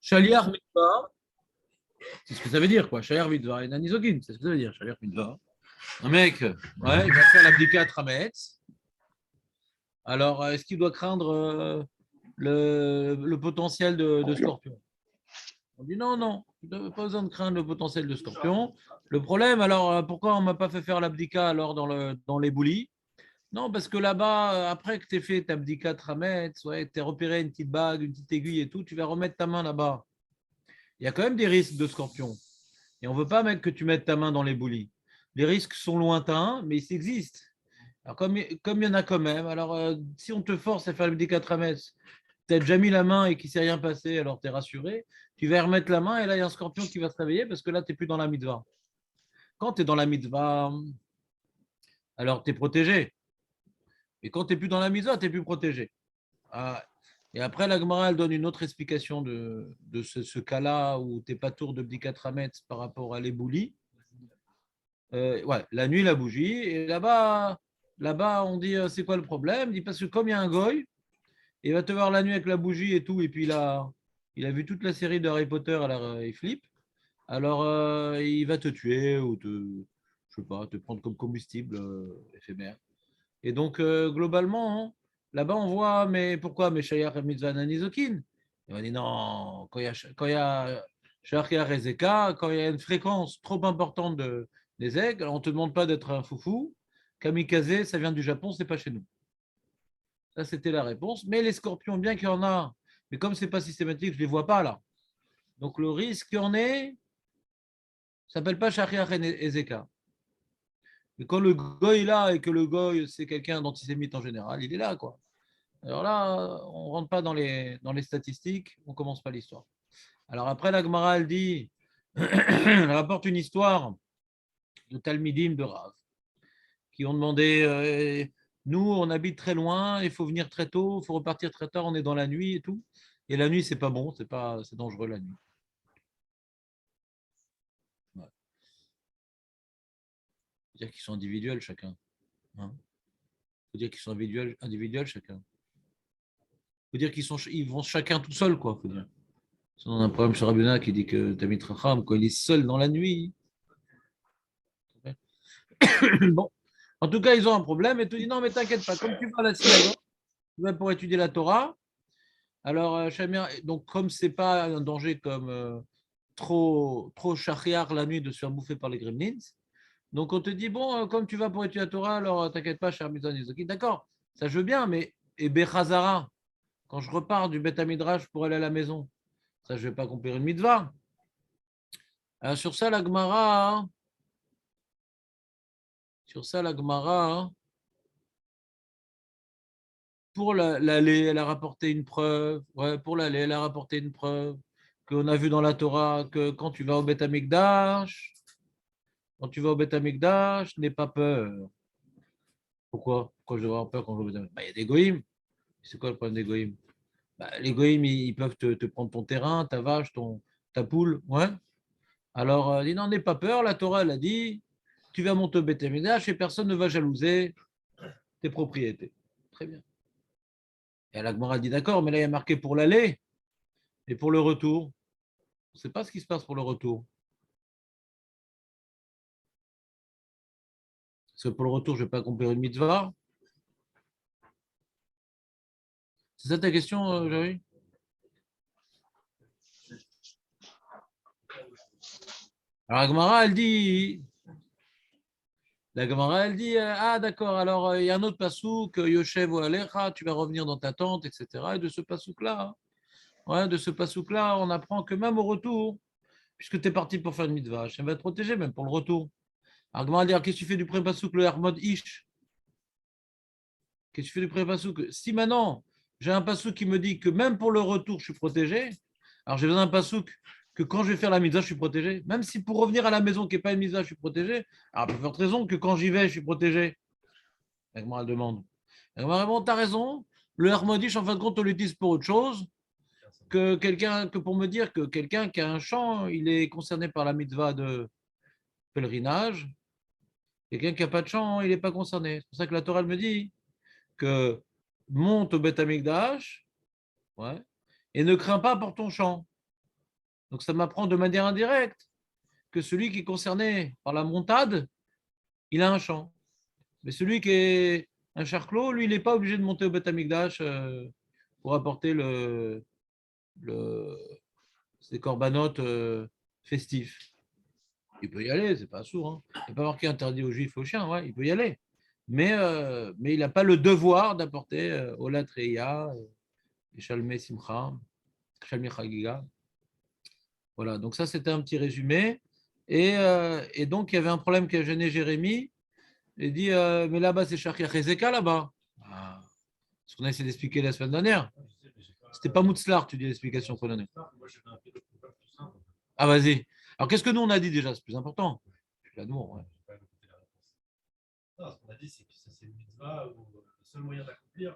Shaliach mitzvah, c'est ce que ça veut dire, quoi. Shaliach mitzvah et nanizogin, c'est ce que ça veut dire, Shaliach mitzvah. Un mec, ouais, il va faire l'abdikat Hametz. Alors, est-ce qu'il doit craindre le potentiel de scorpion? On dit non, non, tu n'as pas besoin de craindre le potentiel de scorpion. Le problème, alors, pourquoi on ne m'a pas fait faire l'abdika alors dans les boulis? Non, parce que là-bas, après que tu aies fait ta abdika Hametz, ouais, tu as repéré une petite bague, une petite aiguille et tout, tu vas remettre ta main là-bas. Il y a quand même des risques de scorpion. Et on ne veut pas, mec, que tu mettes ta main dans les boulis. Les risques sont lointains, mais ils existent. Alors, comme il y en a quand même, alors si on te force à faire le D4MS, tu as déjà mis la main et qu'il ne s'est rien passé, alors tu es rassuré. Tu vas remettre la main et là, il y a un scorpion qui va se réveiller parce que là, tu n'es plus dans la mitzvah. Quand tu es dans la mitzvah, alors tu es protégé. Et quand tu n'es plus dans la mitzvah, tu n'es plus protégé. Ah. Et après, la Gemara, elle donne une autre explication de ce cas-là où tu n'es pas tour de Bdikat Hametz par rapport à l'éboulis. Ouais, la nuit, la bougie. Et là-bas, on dit c'est quoi le problème? Il dit parce que comme il y a un goy, il va te voir la nuit avec la bougie et tout, et puis il a vu toute la série de Harry Potter, alors il flippe. Alors il va te tuer ou je sais pas, te prendre comme combustible éphémère. Et donc globalement, hein, là-bas on voit, mais pourquoi Meshayach Mitzvah Nanizokin? Il va dire non, quand il y a Shachar Ezeka, quand il y a une fréquence trop importante des aigles, on ne te demande pas d'être un foufou. Kamikaze, ça vient du Japon, c'est pas chez nous. Ça, c'était la réponse. Mais les scorpions, bien qu'il y en a, mais comme ce n'est pas systématique, je ne les vois pas là. Donc le risque qu'il y en ait, ça ne s'appelle pas Shachar Ezeka. Mais quand le goy est là et que le goy, c'est quelqu'un d'antisémite en général, il est là, quoi. Alors là, on ne rentre pas dans les statistiques, on ne commence pas l'histoire. Alors après, la Gemara, elle dit, elle rapporte une histoire de Talmidim de Rav, qui ont demandé, nous, on habite très loin, il faut venir très tôt, il faut repartir très tard, on est dans la nuit et tout. Et la nuit, c'est pas bon, c'est dangereux la nuit. Ouais. Faut dire qu'ils sont individuels chacun. Hein. Faut dire qu'ils sont individuels chacun. Faut dire ils vont chacun tout seuls, quoi. Faut dire. On a un problème sur Rabuna qui dit que Tamit Racham, quand il est seul dans la nuit. Bon, en tout cas, ils ont un problème et tu dis non, mais t'inquiète pas, comme tu vas à la synagogue, tu vas pour étudier la Torah. Alors, Shamir, donc comme c'est pas un danger comme trop shahriar la nuit de se faire bouffer par les gremlins, donc on te dit bon, comme tu vas pour étudier la Torah, alors t'inquiète pas, cher Mizan Izoki, d'accord, ça je veux bien, mais et Bechazara, quand je repars du Beth Midrash pour aller à la maison, ça je vais pas accomplir une mitzvah. Alors, sur ça la Gemara, pour l'aller, elle a rapporté une preuve. Ouais, pour l'aller, elle a rapporté une preuve qu'on a vu dans la Torah que quand tu vas au Beth Amikdash, n'aie pas peur. Pourquoi je dois avoir peur quand je vais au Beth Amikdash? Il y a des goïms. C'est quoi le problème des goïms? Les goïms, ils peuvent te prendre ton terrain, ta vache, ta poule. Ouais. Alors, dis non, n'aie pas peur. La Torah, elle a dit, tu vas monter au Beth Amikdash et personne ne va jalouser tes propriétés. Très bien. Et la Gemara dit d'accord, mais là, il y a marqué pour l'aller et pour le retour. On ne sait pas ce qui se passe pour le retour. Parce que pour le retour, je ne vais pas accomplir une mitzvah. C'est ça ta question, Jerry? Alors, la Gemara, elle dit, ah d'accord, alors il y a un autre pasouk, Yoshev ou Alecha, tu vas revenir dans ta tente, etc. Et de ce pasouk-là, ouais, on apprend que même au retour, puisque tu es parti pour faire une mitzvah, je va te protéger même pour le retour. Alors, Gemara dit, qu'est-ce que tu fais du premier pasouk, le Hermod Ish? Qu'est-ce que tu fais du premier pasouk? Si maintenant, j'ai un pasouk qui me dit que même pour le retour, je suis protégé, alors j'ai besoin d'un pasouk que quand je vais faire la mitzvah, je suis protégé. Même si pour revenir à la maison qui n'est pas une mitzvah, je suis protégé, alors pour faire raison que quand j'y vais, je suis protégé. Moi, elle demande. Tu as raison. Le Hermodish, en fin de compte, on l'utilise pour autre chose que pour me dire que quelqu'un qui a un champ, il est concerné par la mitzvah de pèlerinage. Quelqu'un qui n'a pas de champ, il n'est pas concerné. C'est pour ça que la Torah elle me dit que monte au Beth Amikdash, ouais, et ne crains pas pour ton champ. Donc ça m'apprend de manière indirecte que celui qui est concerné par la montade, il a un champ. Mais celui qui est un charclos, lui, il n'est pas obligé de monter au Beth Amikdash pour apporter ses corbanotes festifs. Il peut y aller, c'est pas sourd. Hein. Il n'est pas marqué interdit aux juifs et aux chiens, ouais, il peut y aller. Mais il n'a pas le devoir d'apporter Olat Reya, Shalmei Simcha, Shalmei Chagiga. Voilà, donc ça c'était un petit résumé. Et donc il y avait un problème qui a gêné Jérémie. Il dit mais là-bas c'est Shachar Ezeka là-bas. Ah, ce qu'on a essayé d'expliquer la semaine dernière. C'était pas Moutzlar, tu dis l'explication qu'on donnait. Ah vas-y. Alors qu'est-ce que nous on a dit déjà? C'est plus important. L'amour, ouais. Non, ce qu'on a dit, c'est que c'est une mitzvah où le seul moyen d'accomplir,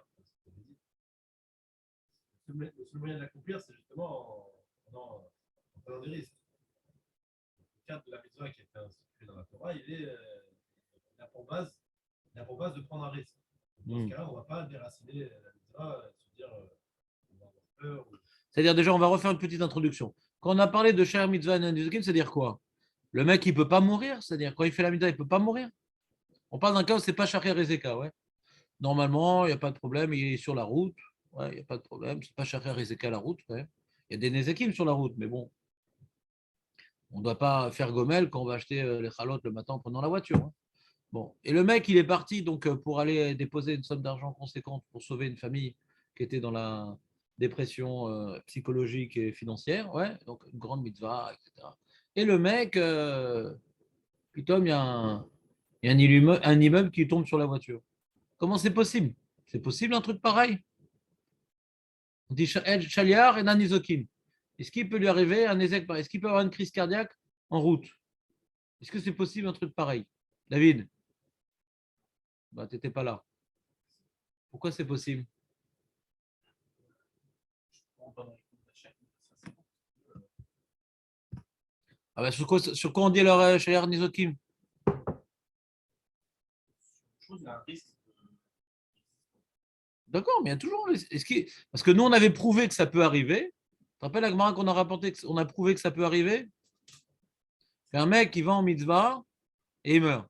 c'est justement en prenant des risques. Le cadre de la mitzvah qui a été institué dans la Torah, il a pour base de prendre un risque. Dans ce cas-là, on ne va pas déraciner la mitzvah et se dire on va avoir peur. C'est-à-dire, déjà, on va refaire une petite introduction. Quand on a parlé de Sha'ar Mitzvah et Nezukim, c'est-à-dire quoi? Le mec, il ne peut pas mourir, c'est-à-dire quand il fait la mitzvah, il ne peut pas mourir. On parle d'un cas où ce n'est pas Shachar Ezeka, ouais. Normalement, il n'y a pas de problème, il est sur la route, ouais, il n'y a pas de problème, c'est pas Shachar Ezeka la route, ouais. Il y a des Nezekim sur la route, mais bon, on ne doit pas faire gomel quand on va acheter les chalotes le matin en prenant la voiture. Hein. Bon. Et le mec, il est parti donc pour aller déposer une somme d'argent conséquente pour sauver une famille qui était dans la dépression psychologique et financière. Ouais, donc une grande mitzvah, etc. Et le mec, putain, il y a un immeuble qui tombe sur la voiture. Comment c'est possible? C'est possible un truc pareil? On dit Chaliar et Nanizokim. Est-ce qu'il peut lui arriver un ézec pareil? Est-ce qu'il peut avoir une crise cardiaque en route? Est-ce que c'est possible un truc pareil? David? Bah, tu n'étais pas là. Pourquoi c'est possible? Ah bah, sur quoi on dit alors chez Nizokim? D'accord, mais il y a toujours. Parce que nous, on avait prouvé que ça peut arriver. Tu te rappelles, Agmara, qu'on a rapporté qu'on a prouvé que ça peut arriver? C'est un mec qui va en mitzvah et il meurt.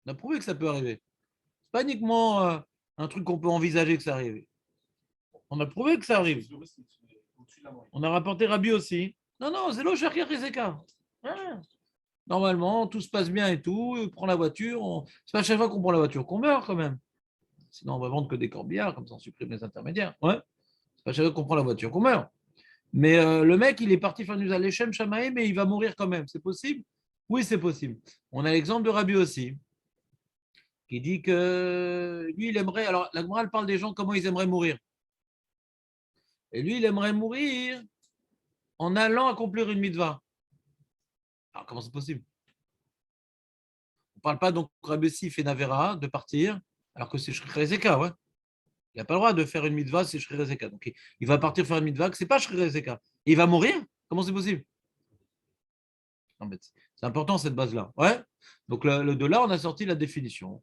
On a prouvé que ça peut arriver. C'est pas uniquement un truc qu'on peut envisager que ça arrive. On a prouvé que ça arrive. On a rapporté Rabbi aussi. Non, non, c'est l'eau Shachir Rizeka. Normalement, tout se passe bien et tout. Il prend la voiture. C'est pas à chaque fois qu'on prend la voiture qu'on meurt quand même. Sinon, on va vendre que des corbillards, comme ça on supprime les intermédiaires. Ouais. C'est pas à chaque fois qu'on prend la voiture qu'on meurt. Mais le mec, il est parti faire une à l'Echem Shamaï, mais il va mourir quand même. C'est possible? Oui, c'est possible. On a l'exemple de Rabbi aussi, qui dit que lui, il aimerait. Alors, la Gemara parle des gens, comment ils aimeraient mourir. Et lui, il aimerait mourir en allant accomplir une mitzvah. Alors, comment c'est possible? On ne parle pas donc Rabbi Sif et Navera de partir, alors que c'est Shri Zeka, ouais. Il n'a pas le droit de faire une mitzvah, c'est Shri Zeka. Donc, il va partir faire une mitzvah que ce n'est pas Shri Zeka. Et il va mourir? Comment c'est possible? C'est important cette base-là. Ouais. Donc, de là, on a sorti la définition.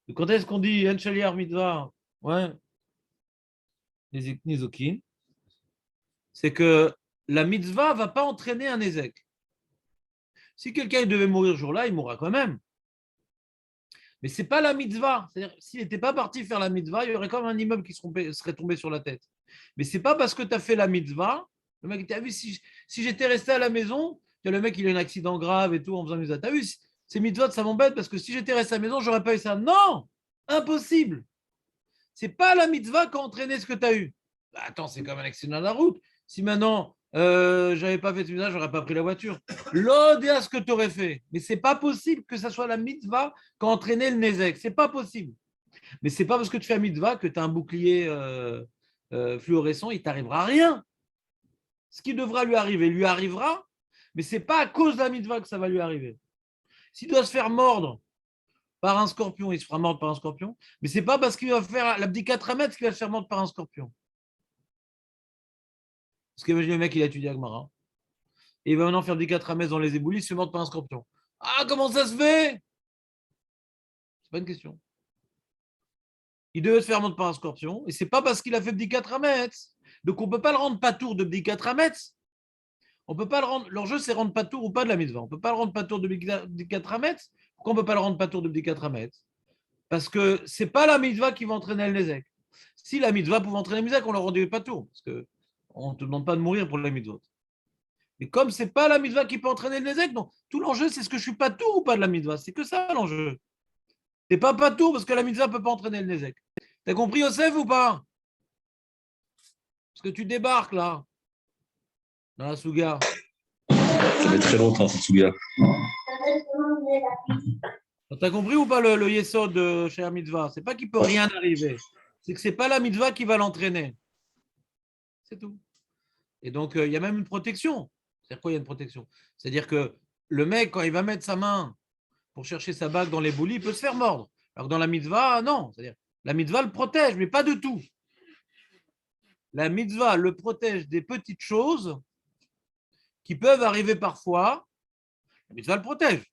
Et quand est-ce qu'on dit Enchaliar mitzvah? Ouais. Les Nizokin. C'est que la mitzvah ne va pas entraîner un ézek. Si quelqu'un devait mourir ce jour-là, il mourra quand même. Mais ce n'est pas la mitzvah. C'est-à-dire, s'il n'était pas parti faire la mitzvah, il y aurait comme un immeuble qui serait tombé sur la tête. Mais ce n'est pas parce que tu as fait la mitzvah. Le mec, tu as vu, si j'étais resté à la maison, le mec, il a un accident grave et tout en faisant mitzvah. Tu as vu, ces mitzvahs, ça m'embête parce que si j'étais resté à la maison, je n'aurais pas eu ça. Non, impossible. Ce n'est pas la mitzvah qui a entraîné ce que tu as eu. Bah, attends, c'est comme un accident de la route. Si maintenant, je n'avais pas fait ce mitzvah, je n'aurais pas pris la voiture. L'ode à ce que tu aurais fait. Mais ce n'est pas possible que ce soit la mitzvah qui a entraîné le nezek. Ce n'est pas possible. Mais ce n'est pas parce que tu fais un mitzvah que tu as un bouclier fluorescent, il ne t'arrivera rien. Ce qui devra lui arrivera, mais ce n'est pas à cause de la mitzvah que ça va lui arriver. S'il doit se faire mordre par un scorpion, il se fera mordre par un scorpion, mais ce n'est pas parce qu'il va faire l'abdicat Ramet qu'il va se faire mordre par un scorpion. Parce qu'imagine le mec, il a étudié Agmara, et il va maintenant faire des 4 Ramet dans les éboulis, il se fait mordre par un scorpion. Ah, comment ça se fait? C'est pas une question. il devait se faire mordre par un scorpion, et ce n'est pas parce qu'il a fait Bdikat Hametz. Donc on ne peut pas le rendre patour de Bdikat Hametz. On peut pas le rendre. L'enjeu, c'est rendre patour ou pas de la mitzvah. On ne peut pas le rendre patour de Bdikat Hametz. Pourquoi on ne peut pas le rendre patour de Bdikat Hametz? Parce que ce n'est pas la mitzvah qui va entraîner le Nézek. Si la mitzvah pouvait entraîner le Nézek, on le rendait patour. Parce qu'on ne te demande pas de mourir pour la mitzvah. Mais comme ce n'est pas la mitzvah qui peut entraîner le Nézek, donc tout l'enjeu, c'est ce que je suis patour ou pas de la mitzvah. C'est que ça l'enjeu. Tu n'es pas patour parce que la mitzvah ne peut pas entraîner le Nézek. Tu as compris, Yosef, ou pas? Parce que tu débarques là, dans la Souga. Ça fait très longtemps, cette Souga. Tu as compris ou pas le yesod de Cher Mitzvah? C'est pas qu'il peut rien arriver. C'est que c'est pas la mitzvah qui va l'entraîner. C'est tout. Et donc, il y a même une protection. C'est-à-dire quoi, il y a une protection? C'est-à-dire que le mec, quand il va mettre sa main pour chercher sa bague dans les boulis, il peut se faire mordre. Alors que dans la mitzvah, non. C'est-à-dire, la mitzvah le protège, mais pas de tout. La mitzvah le protège des petites choses qui peuvent arriver parfois. La mitzvah le protège.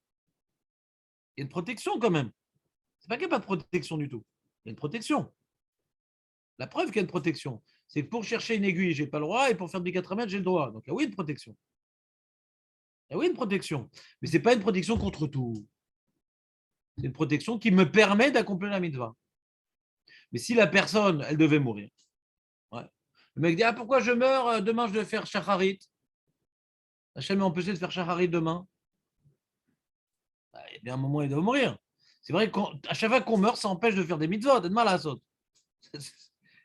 Il y a une protection quand même. C'est pas qu'il n'y a pas de protection du tout. Il y a une protection. La preuve qu'il y a une protection, c'est que pour chercher une aiguille, je n'ai pas le droit, et pour faire des 4 mètres, j'ai le droit. Donc, il y a oui une protection. Il y a oui une protection. Mais ce n'est pas une protection contre tout. C'est une protection qui me permet d'accomplir la mitzvah. Mais si la personne, elle devait mourir, ouais. Le mec dit, ah, pourquoi je meurs? Demain, je dois faire shacharit. Hachem m'a empêché de faire shacharit demain. Il y a bien un moment, il doit mourir. C'est vrai qu'à chaque fois qu'on meurt, ça empêche de faire des mitzvot, de mal à la saute.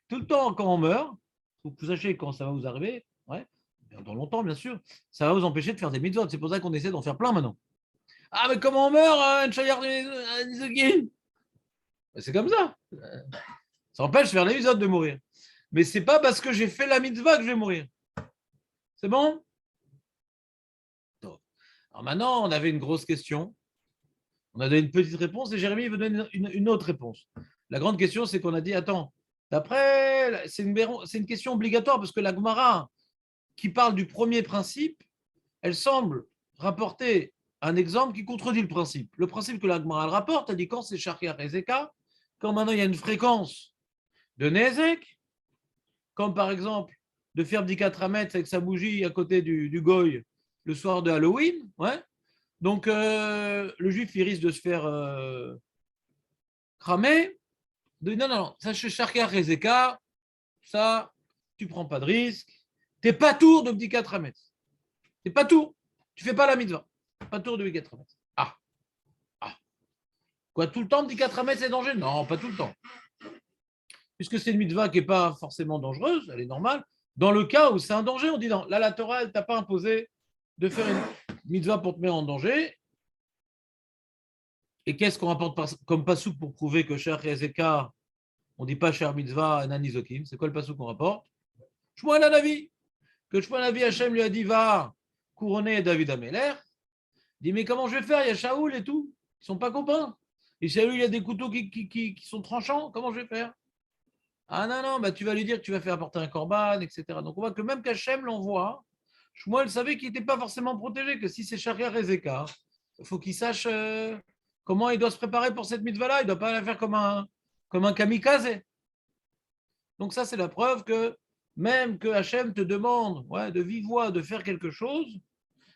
Tout le temps, quand on meurt, il faut que vous sachiez quand ça va vous arriver, ouais, dans longtemps, bien sûr, ça va vous empêcher de faire des mitzvot. C'est pour ça qu'on essaie d'en faire plein maintenant. Ah, mais comment on meurt, un chayar de c'est comme ça. Ça empêche de faire les mitzvot de mourir. Mais c'est pas parce que j'ai fait la mitzvah que je vais mourir. C'est bon? Alors maintenant, on avait une grosse question. On a donné une petite réponse et Jérémy veut donner une autre réponse. La grande question, c'est qu'on a dit, attends, d'après, c'est une question obligatoire parce que la Gemara qui parle du premier principe, elle semble rapporter un exemple qui contredit le principe. Le principe que la Gemara elle rapporte, elle dit quand c'est Shachar et Zeka, quand maintenant il y a une fréquence de Nezek, comme par exemple de faire Bdikat Hametz avec sa bougie à côté du Goy le soir de Halloween, ouais. Donc, le juif, il risque de se faire cramer. Non, ça, chez Shachar et Zeka, ça, tu prends pas de risque. Tu n'es pas tour de Bdikat Hametz. Tu n'es pas tour. Tu ne fais pas la mitzvah. Pas tour de Bdikat Hametz. Ah. Quoi, tout le temps, Bdikat Hametz est dangereux? Non, pas tout le temps. Puisque c'est une mitzvah qui n'est pas forcément dangereuse, elle est normale. Dans le cas où c'est un danger, on dit non, là, la Torah, elle ne t'a pas imposé de faire une mitzvah pour te mettre en danger. Et qu'est-ce qu'on rapporte comme pasouk pour prouver que Shach et Zeka, on ne dit pas Shach mitzvah nanizokim? C'est quoi le pasouk qu'on rapporte? Shmuel Hanavi. Que Shmuel Hanavi, Hachem lui a dit va couronner David Améler. Il dit mais comment je vais faire? Il y a Shaoul et tout. Ils ne sont pas copains. Et Shaoul, il y a des couteaux qui sont tranchants. Comment je vais faire? Ah non, bah, tu vas lui dire que tu vas faire apporter un korban, etc. Donc on voit que même qu'Hachem l'envoie, Shmuel savait qu'il n'était pas forcément protégé, que si c'est Shach et Zeka, il faut qu'il sache comment il doit se préparer pour cette mitzvah-là. Il ne doit pas la faire comme un kamikaze. Donc ça, c'est la preuve que même que Hachem te demande de vive voix de faire quelque chose,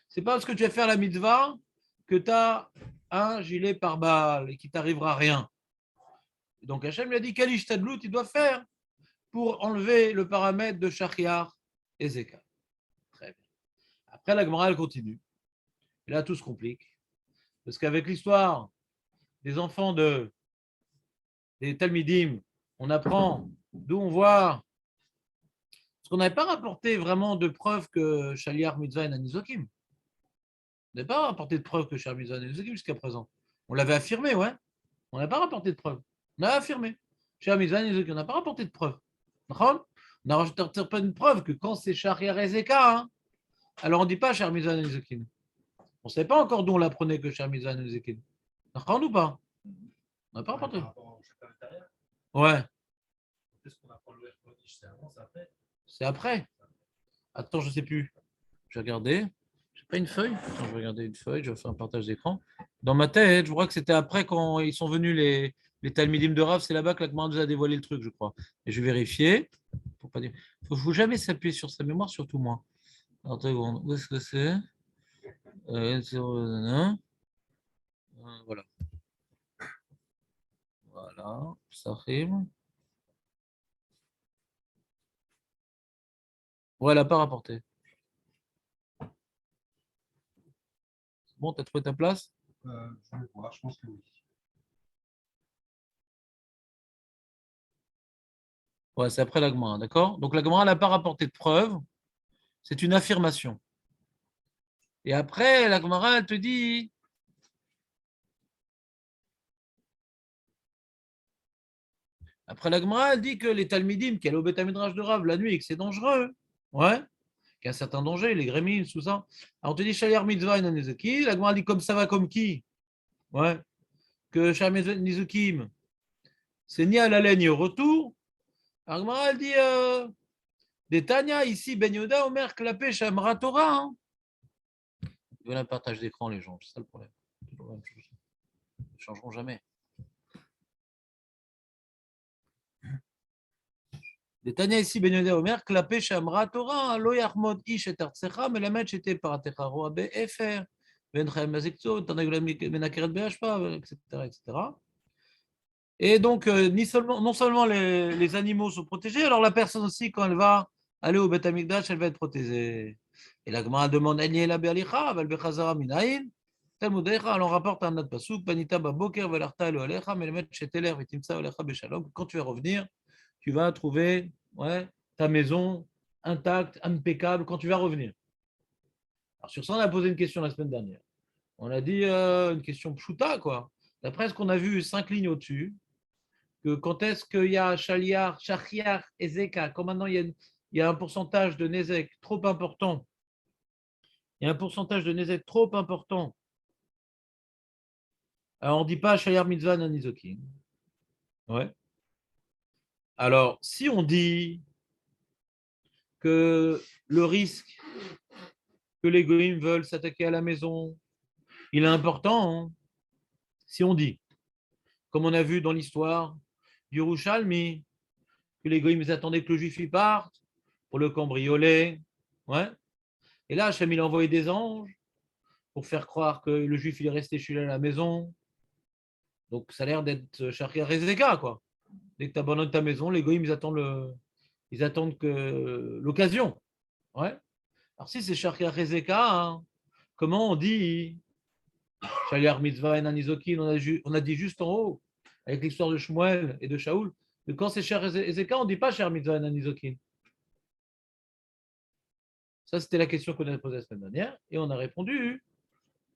c'est pas parce que tu vas faire la mitzvah que tu as un gilet pare-balles et qu'il t'arrivera rien. Donc Hachem lui a dit Kalish Tadlout, il doit faire pour enlever le paramètre de Shachiar et Zeka. Très bien. Après, la Gemara, elle continue. Et là, tout se complique. Parce qu'avec l'histoire des enfants des Talmidim, on apprend, d'où on voit, parce qu'on n'avait pas rapporté vraiment de preuves que Shaliar Mitzvah et Nanizokim. On n'avait pas rapporté de preuves que Shaliar Mitzvah et Nanizokim jusqu'à présent. On l'avait affirmé, ouais. On n'a pas rapporté de preuves. On a affirmé. Shaliar Mitzvah et Nanizokim, on n'a pas rapporté de preuves. On n'a rapporté pas une preuve que quand c'est Shaliar et Zeka, alors on ne dit pas Shaliar Mitzvah et Nanizokim. On ne sait pas encore d'où on l'apprenait que Shaliar Mitzvah et Nanizokim. Ou pas? On n'a pas rapporté. Ouais. C'est après. Attends, je ne sais plus. Je vais regarder. Je n'ai pas une feuille. Attends, je vais regarder une feuille. Je vais faire un partage d'écran. Dans ma tête, je crois que c'était après quand ils sont venus Les Talmidim de Rav, c'est là-bas que la Gemara nous a dévoilé le truc, je crois. Et je vais vérifier. Il ne faut jamais s'appuyer sur sa mémoire, surtout moi. Alors, 2 secondes. Où est-ce que c'est Voilà. Voilà. Ça rime. Ouais, elle n'a pas rapporté. C'est bon, tu as trouvé ta place? Je vais voir, je pense que oui. Ouais, c'est après la Gemara, d'accord? Donc la Gemara n'a pas rapporté de preuve. C'est une affirmation. Et après, la Gemara, elle te dit. Après la Gemara, elle dit que les Talmidim qui allaient au Beth Midrash de Rav la nuit et que c'est dangereux. Ouais. Qu'il y a un certain danger, les grémines, tout ça. Alors on te dit Shayar Mitzvah et Nanezuki. La Gemara dit comme ça va comme qui? Ouais. Que Shayar Nizukim, c'est ni à l'aller ni au retour. La Gemara, elle dit des Tanya, ici, Ben Yoda, Omer, Klapé, Shamra Torah. Hein. Ils veulent un partage d'écran, les gens, c'est ça le problème. C'est la même chose. Ils ne changeront jamais. Des Tanya, ici, Ben Yoda, Omer, Klapé, Shamra Torah, Lo Yachmod Ish et Artsecha, mais la match était par Atecha Roa Be'efer, Ben Chaim Mazekzo, Tanagula Menakeret Be'ashpa, etc., etc. Et donc, non seulement les animaux sont protégés, alors la personne aussi, quand elle va aller au Beth Amikdash, elle va être protégée. Et la Gemara demande Eniela be'alicha, val bechazara minayin. Talmud Eicha, alors on rapporte un autre pasuk, Banita baboker velarta elo alecha, melemet sheteler vitimsa olecha beshalom. Quand tu vas revenir, tu vas trouver ta maison intacte, impeccable, quand tu vas revenir. Alors sur ça, on a posé une question la semaine dernière. On a dit une question pshuta, quoi. D'après ce qu'on a vu 5 lignes au-dessus, que quand est-ce qu'il y a Shaliar, Shachiar et Zeka, quand maintenant il y a un pourcentage de Nezek trop important, il y a un pourcentage de Nezek trop important, alors on ne dit pas Shaliar Mitzvah Nanizokin. Ouais. Alors, si on dit que le risque que les goïms veulent s'attaquer à la maison, il est important, hein. Si on dit, comme on a vu dans l'histoire du Rouchalmi, que les goïms attendaient que le juif y parte pour le cambrioler, ouais. Et là, Hachem, il a envoyé des anges pour faire croire que le juif, il est resté chez lui à la maison. Donc, ça a l'air d'être Shachar Rezeka, quoi. Dès que tu abandonnes ta maison, les goïms, ils attendent que l'occasion. Ouais. Alors, si c'est Shachar Rezeka, hein, comment on dit Shaliar Mitzvah et Nanizokin, on a dit juste en haut, avec l'histoire de Shmuel et de Shaoul, que quand c'est Shachar Rezeka, on ne dit pas Shaliar Mitzvah et Nanizokin. Ça, c'était la question qu'on a posée la semaine dernière, et on a répondu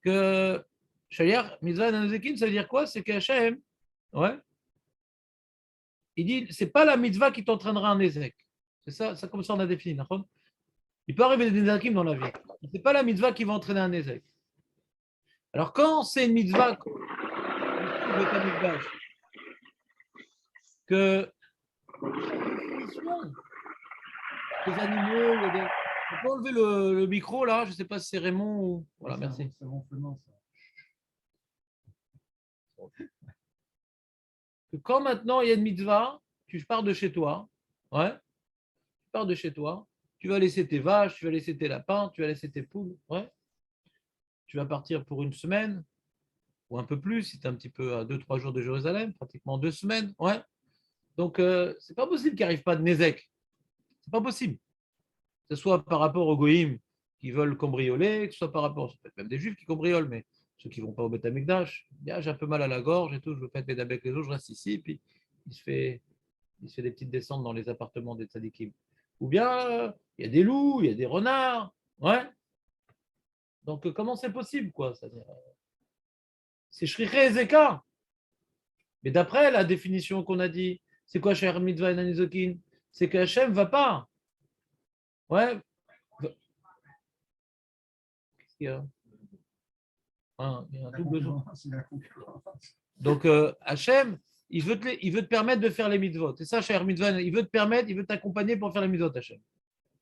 que Shaliar Mitzvah Nanizokin, ça veut dire quoi? C'est qu'Hachem, ouais, il dit, c'est pas la mitzvah qui t'entraînera un Nézek. C'est ça, comme ça on a défini. Il peut arriver des Nézakim dans la vie. C'est pas la mitzvah qui va entraîner un Nézek. Alors quand c'est une mitzvah que les animaux, on peut enlever le micro là, je ne sais pas si c'est Raymond ou. Voilà, merci. Que quand maintenant il y a une mitzvah, tu pars de chez toi, ouais, tu pars de chez toi, tu vas laisser tes vaches, tu vas laisser tes lapins, tu vas laisser tes poules, ouais. Tu vas partir pour une semaine, ou un peu plus, si tu es un petit peu à 2-3 jours de Jérusalem, pratiquement 2 semaines, ouais. Donc, c'est pas possible qu'il n'arrive pas de Nézek. C'est pas possible. Que ce soit par rapport aux Goïms qui veulent cambrioler, que ce soit par rapport, c'est peut-être même des Juifs qui cambriolent, mais ceux qui ne vont pas au Beth Amikdash, j'ai un peu mal à la gorge et tout, je veux pas être bédabé avec les autres, je reste ici, puis il se fait des petites descentes dans les appartements des tzadikim. Ou bien, il y a des loups, il y a des renards, ouais. Donc, comment c'est possible, quoi? C'est Shriché et Zeka. Mais d'après la définition qu'on a dit, c'est quoi Shayar Mitzvah et Nanizokin? C'est que Hachem ne va pas. Ouais. Qu'est-ce qu'il y a? Il y a un double son. Donc, Hachem, il veut te permettre de faire les mitzvot. C'est ça, Shayar Mitzvah. Il veut te permettre, il veut t'accompagner pour faire les mitzvot, Hachem.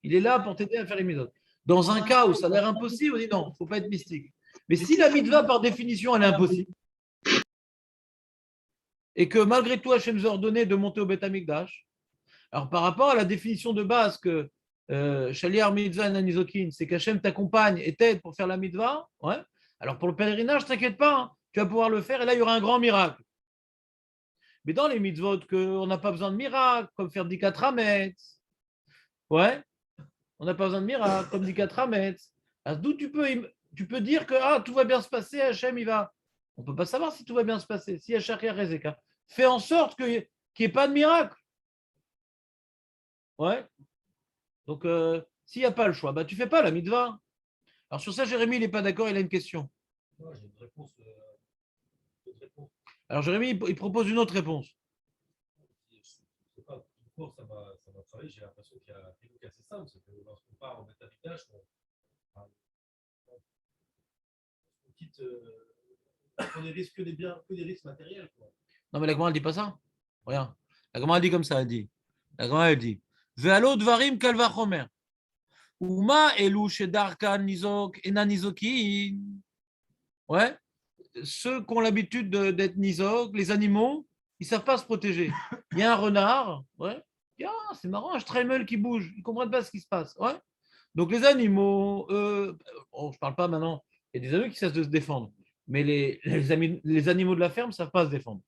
Il est là pour t'aider à faire les mitzvot. Dans un cas où ça a l'air impossible, on dit non, il ne faut pas être mystique. Mais si la mitzvah, par définition, elle est impossible, et que malgré tout, Hachem nous a ordonné de monter au Beth Amikdash. Alors, par rapport à la définition de base que Shaliar Mitzvah Nanizokin, c'est qu'Hachem t'accompagne et t'aide pour faire la mitzvah, ouais. Alors, pour le pèlerinage, t'inquiète pas, hein, tu vas pouvoir le faire et là, il y aura un grand miracle. Mais dans les mitzvot, on n'a pas besoin de miracle, comme faire Dikat Hametz, ouais, on n'a pas besoin de miracle, comme Dikat Hametz. Alors, d'où tu peux dire que tout va bien se passer, Hachem, il va. On ne peut pas savoir si tout va bien se passer. Si Hachem Rezeka, fais en sorte qu'il n'y ait pas de miracle. Ouais. Donc, s'il n'y a pas le choix, bah, tu ne fais pas la mitzvah. Alors, sur ça, Jérémy, il n'est pas d'accord, il a une question. Non, j'ai une réponse. Alors, Jérémy, il propose une autre réponse. Je sais pas, tout court, ça m'a travaillé. J'ai l'impression qu'il y a un truc assez simple. C'est que lorsqu'on part en métavitage, on quitte. On ne risque que des risques matériels. Quoi. Non, mais la Gemara ne dit pas ça. Regarde. La Gemara dit comme ça, elle dit. La Gemara, elle dit Ve'alo dvarim kal vachomer. Uma elu shedarkan nizok ena nizokin. Ouais. Ceux qui ont l'habitude d'être nizok, les animaux, ils ne savent pas se protéger. Il y a un renard, ouais. C'est marrant, un streimel qui bouge. Ils ne comprennent pas ce qui se passe. Ouais. Donc les animaux, je ne parle pas maintenant, il y a des animaux qui savent se défendre. Mais les animaux de la ferme ne savent pas se défendre.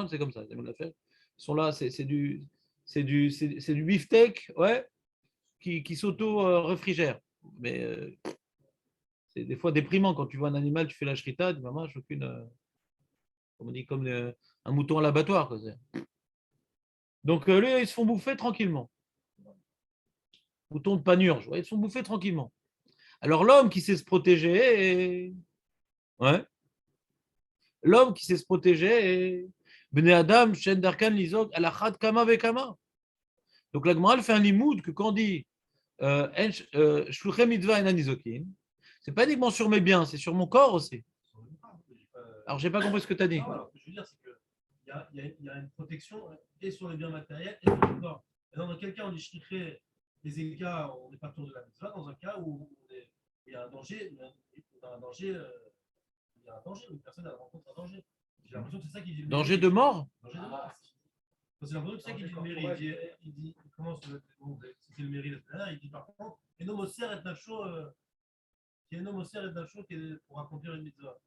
C'est comme ça, les animaux de la ferme. Ils sont là, c'est du beefsteak, ouais, qui s'auto-réfrigère. Mais c'est des fois déprimant quand tu vois un animal, tu fais la shrita, tu dis maman, je veux qu'une, comme on dit, comme un mouton à l'abattoir. Quoi. Donc là, ils se font bouffer tranquillement. Mouton de panurge, ouais, ils se font bouffer tranquillement. Alors l'homme qui sait se protéger, ouais. L'homme qui sait se protéger, Bnei Adam, Shen Darkan, Lizok, Alachat Kama Vekama. Donc la Gemara fait un limoud que quand on dit Shluchem Mitzvah Enan Nizokin, c'est pas uniquement sur mes biens, c'est sur mon corps aussi. Alors j'ai pas compris ce que tu as dit. Non, alors, ce que je veux dire, c'est qu'il y a une protection et sur les biens matériels et sur le corps. Et dans quel cas on dit shliché les écarts, on n'est pas autour de la mitzvah, dans un cas où il y a un danger, il y a un danger, une personne elle rencontre un danger. J'ai l'impression que c'est ça qui dit. Danger de mort. Danger de mort. C'est l'impression que c'est ça qui dit le mairie. Il commence c'est le mairie il dit par contre, et non moser et nacho, qui est non moser et nacho pour accomplir une mitzvah.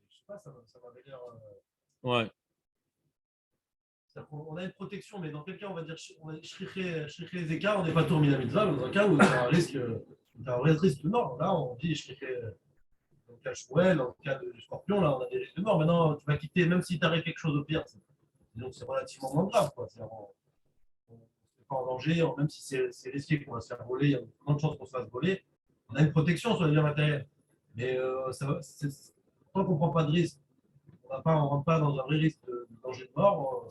Je sais pas, ça m'avait l'air. Ouais. On a une protection, mais dans quel cas on va dire shricher les écarts, on n'est pas tourné la mitzvah, dans un cas où il y a un risque de mort. Là, on dit shricher. Dans le cas Shmuel, dans le cas du scorpion, là, on a des risques de mort. Maintenant, tu vas quitter, même si tu arrive quelque chose au pire, donc c'est relativement moins grave. Quoi. On n'est pas en danger, même si c'est risqué qu'on va se faire voler, il y a moins de chances qu'on se fasse voler. On a une protection sur les biens matériels. Mais tant qu'on ne prend pas de risque, on ne rentre pas dans un vrai risque de danger de mort,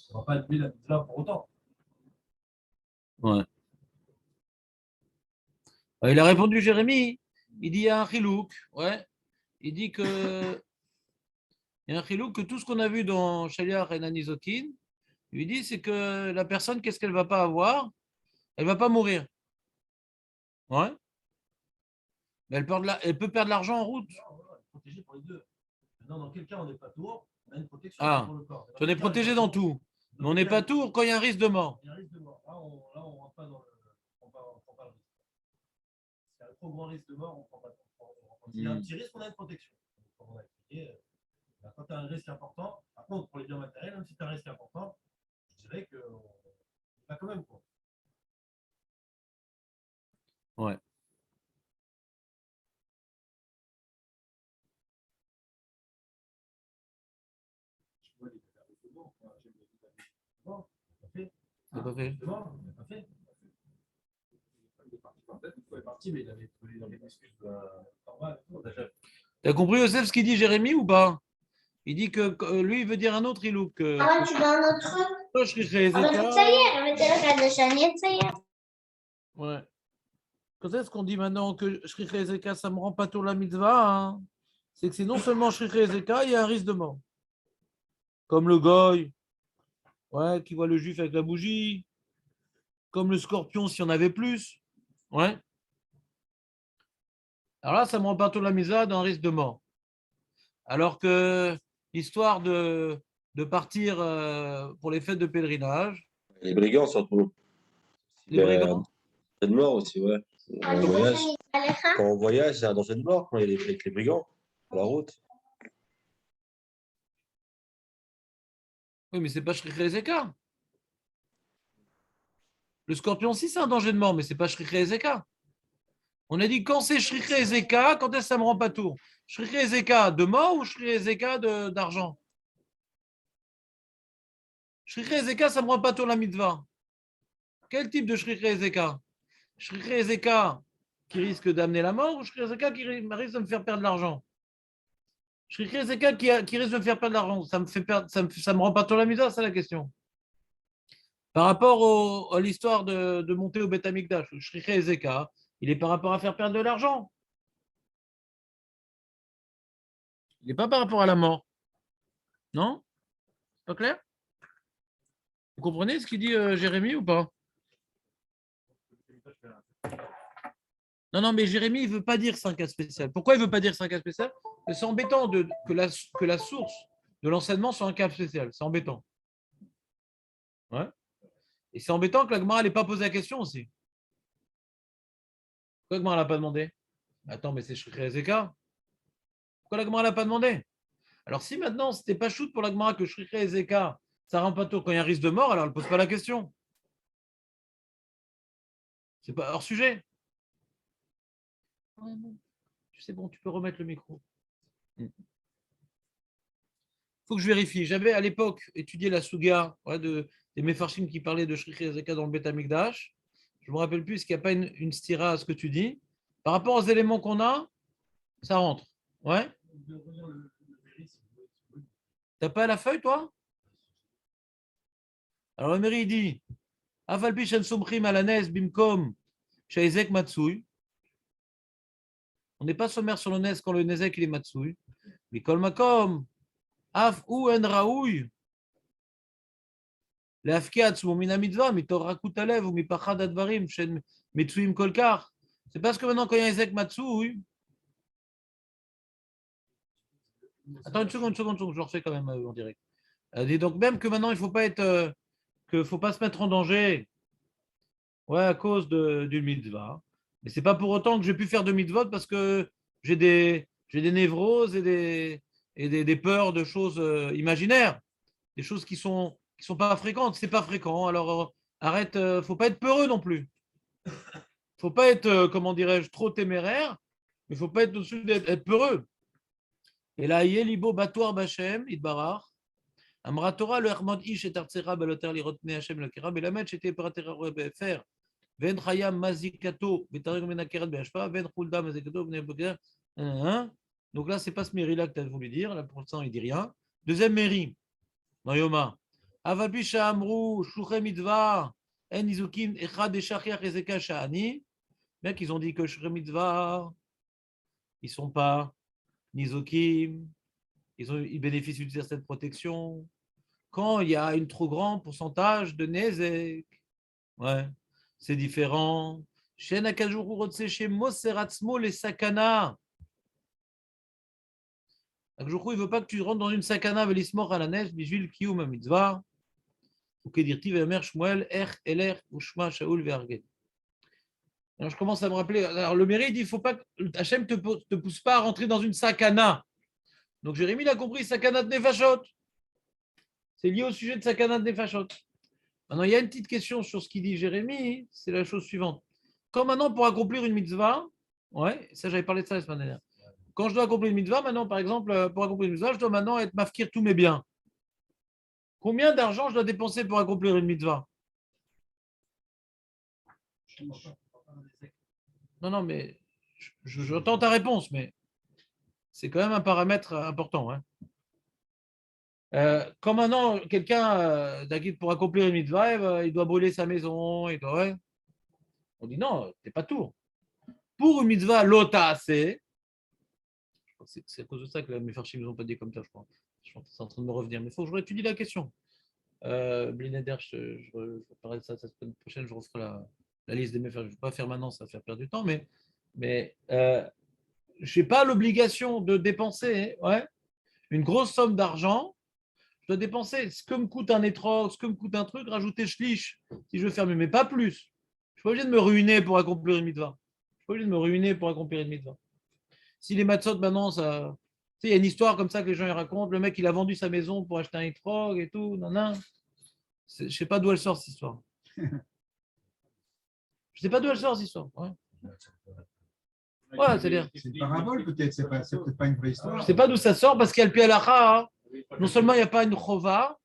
on ne va pas annuler la mitzvah pour autant. Ouais. Il a répondu Jérémy. Il dit il y a un chilouk. Ouais. Il dit que il y a un chilouk que tout ce qu'on a vu dans Shaliach et Nanizokin, il lui dit c'est que la personne, qu'est-ce qu'elle ne va pas avoir? Elle ne va pas mourir. Ouais. Mais elle peut perdre l'argent en route. Non, elle est protégée pour les deux. Maintenant, dans quel cas on n'est pas tour, on a une protection pour le corps. On est protégé dans tout. Mais on n'est pas tour quand il y a un risque de mort. Il y a un risque de mort. Là, on ne rentre pas dans le. On prend pas le risque. S'il y a un trop grand risque de mort, on ne prend pas le risque. S'il y a un petit risque, on a une protection. Comme on a expliqué, quand tu as un risque important, par contre, pour les biens matériels, même si tu as un risque important, je dirais que va quand même. Quoi. Ouais. C'est pas fait. Pas fait. T'as compris, Yosef, ce qu'il dit Jérémy ou pas? Il dit que lui, il veut dire un autre ilouk. Tu veux un autre truc? Ouais. Quand est-ce qu'on dit maintenant que Shriche Ezeka, ça ne me rend pas tout la mitzvah, hein? C'est que c'est non seulement Shriche Ezeka, il y a un risque de mort. Comme le goy, ouais, qui voit le juif avec la bougie, comme le scorpion s'il y en avait plus. Ouais. Alors là, ça me rend pas tout la mitzvah d'un risque de mort. Alors que histoire de partir pour les fêtes de pèlerinage. Les brigands, surtout. Les brigands? Il y a un danger de mort aussi, ouais. Quand on voyage, il y a un danger de mort quand il y a avec les brigands sur la route. Oui, mais c'est pas Shrikhé Ezeka. Le scorpion, si, c'est un danger de mort, mais c'est pas Shrikhé Ezeka. On a dit quand c'est Shrikhé Ezeka, quand est-ce que ça me rend pas tour? Shrikhé Ezeka de mort ou Shrikhé Ezeka d'argent? Shrikhé Ezeka, ça me rend pas tour la mitzvah. Quel type de Shrikhé Ezeka? Shrikhé Ezeka qui risque d'amener la mort ou Shrikhé Ezeka qui risque de me faire perdre de l'argent? Shrikhé Ezeka qui risque de me faire perdre de l'argent, ça me fait perdre, ça me rend pas tour la mitzvah, c'est la question. Par rapport à l'histoire de monter au Beth Amikdash, le Shrikhé Ezeka, il est par rapport à faire perdre de l'argent. Il n'est pas par rapport à la mort. Non? Pas clair? Vous comprenez ce qu'il dit Jérémie ou pas? Non, mais Jérémie, il ne veut pas dire 5 cas spécial. Pourquoi il ne veut pas dire 5 cas spécial? C'est embêtant que la source de l'enseignement soit un cas spécial. C'est embêtant. Ouais. Et c'est embêtant que la Gemara n'ait pas posé la question aussi. Pourquoi la Gemara ne l'a pas demandé? Attends, mais c'est Shrikhé Ezeka. Pourquoi la Gemara ne l'a pas demandé? Alors, si maintenant, ce n'était pas shoot pour la Gemara que Shrikhé Ezeka, ça rend pas tour quand il y a un risque de mort, alors elle ne pose pas la question. C'est pas hors sujet. C'est bon, tu peux remettre le micro. Il faut que je vérifie. J'avais à l'époque étudié la Souga des Mefarshim qui parlaient de Shrikhé Ezeka dans le Beth Amikdash. Je ne me rappelle plus, est-ce qu'il n'y a pas une stira à ce que tu dis? Par rapport aux éléments qu'on a, ça rentre. Ouais? T'as pas la feuille, toi? Alors, le mairie dit Afalpi shen somchim alanes bimkom shaizek matsui. On n'est pas sommaire sur le nes quand le nezek il est matsui. Mikol makom af ou en raoui. להפקיע עצמו מן המצווה, מתוך רכות הלב ומפחד הדברים שמצויים כל כך. C'est parce que maintenant, quand il y a un Ezek Matsui. Attends une seconde, je le refais quand même en direct. Et donc, même que maintenant, il ne faut pas être. Faut pas se mettre en danger. Ouais, à cause d'une mitzvah. Mais ce n'est pas pour autant que j'ai pu faire de mitzvot parce que j'ai des névroses et des peurs de choses imaginaires. Des choses qui sont pas fréquentes. C'est pas fréquent. Alors, arrête, faut pas être peureux non plus. Faut pas être, comment dirais-je, trop téméraire, mais faut pas être au-dessus d'être peureux. Et là, Yelibo Batoir Bachem, Idbarach, Amra Torah, le Hermod Ish et Artsera, Baloter, Lirotne Hachem, le Kira, Belamet, j'étais Paratera, Fer, Ven Chayam, Mazikato, Betareg Menakerat, Bechpa, Ven Hulda, Mazikato, Ven Boker. Donc là, c'est pas ce mairie-là que tu as voulu dire. Là, pour l'instant, il dit rien. Deuxième mairie, dans Yoma. Avapisha Amrou, Shuchem Mitzvah, En Izukim, Echad et Shachiach Ezeka Sha'ani. Mec, ils ont dit que Shuchem Mitzvah, ils sont pas Nizukim, ils bénéficient d'une certaine protection. Quand il y a un trop grand pourcentage de Nezek, ouais, c'est différent. Shen Akajuru Rotse chez Moseratzmo les Sakana. Akajuru, il ne veut pas que tu rentres dans une sakana, velismor à la neige, bijul kiyum mitzvah. Ou que dire-t-il, Vemer Shmuel, Eler, Ushma, Shaul, Vergen. Alors, je commence à me rappeler. Alors, le mairie dit il ne faut pas que Hachem ne te pousse pas à rentrer dans une sakana. Donc, Jérémie il a compris sakana de Nefashot. C'est lié au sujet de sakana de Nefashot. Maintenant, il y a une petite question sur ce qu'il dit Jérémie. C'est la chose suivante. Quand maintenant, pour accomplir une mitzvah, ouais, ça, j'avais parlé de ça la semaine dernière. Quand je dois accomplir une mitzvah, maintenant, par exemple, pour accomplir une mitzvah, je dois maintenant être mafkir tous mes biens. Combien d'argent je dois dépenser pour accomplir une mitzvah? Non, mais j'entends ta réponse, mais c'est quand même un paramètre important. Hein. Quand maintenant, quelqu'un, pour accomplir une mitzvah, il doit brûler sa maison, il doit, ouais. On dit non, c'est pas tout. Pour une mitzvah, l'ota assez. C'est à cause de ça que mes farchim ne ont pas dit comme ça, je crois. C'est en train de me revenir, mais il faut que je réétudie la question. Blineder, je parlerai de ça la semaine prochaine, je referai la liste des méfaits. Je ne vais pas faire maintenant, ça va faire perdre du temps, mais je n'ai pas l'obligation de dépenser. Ouais. une grosse somme d'argent, je dois dépenser ce que me coûte un étrog, ce que me coûte un truc, rajouter shlish si je veux faire mieux, mais pas plus. Je ne suis pas obligé de me ruiner pour accomplir une mitzvah. Je ne suis pas obligé de me ruiner pour accomplir une mitzvah. Si les matzot maintenant, ça. Tu sais, il y a une histoire comme ça que les gens ils racontent. Le mec, il a vendu sa maison pour acheter un étrog et tout. Non, non. Je ne sais pas d'où elle sort cette histoire. Je ne sais pas d'où elle sort cette histoire. Ouais. Ouais, c'est-à-dire. C'est une parabole peut-être, c'est peut-être pas une vraie histoire. Je ne sais pas d'où ça sort parce qu'il y a le pialacha. Hein. Non seulement il n'y a pas une chova,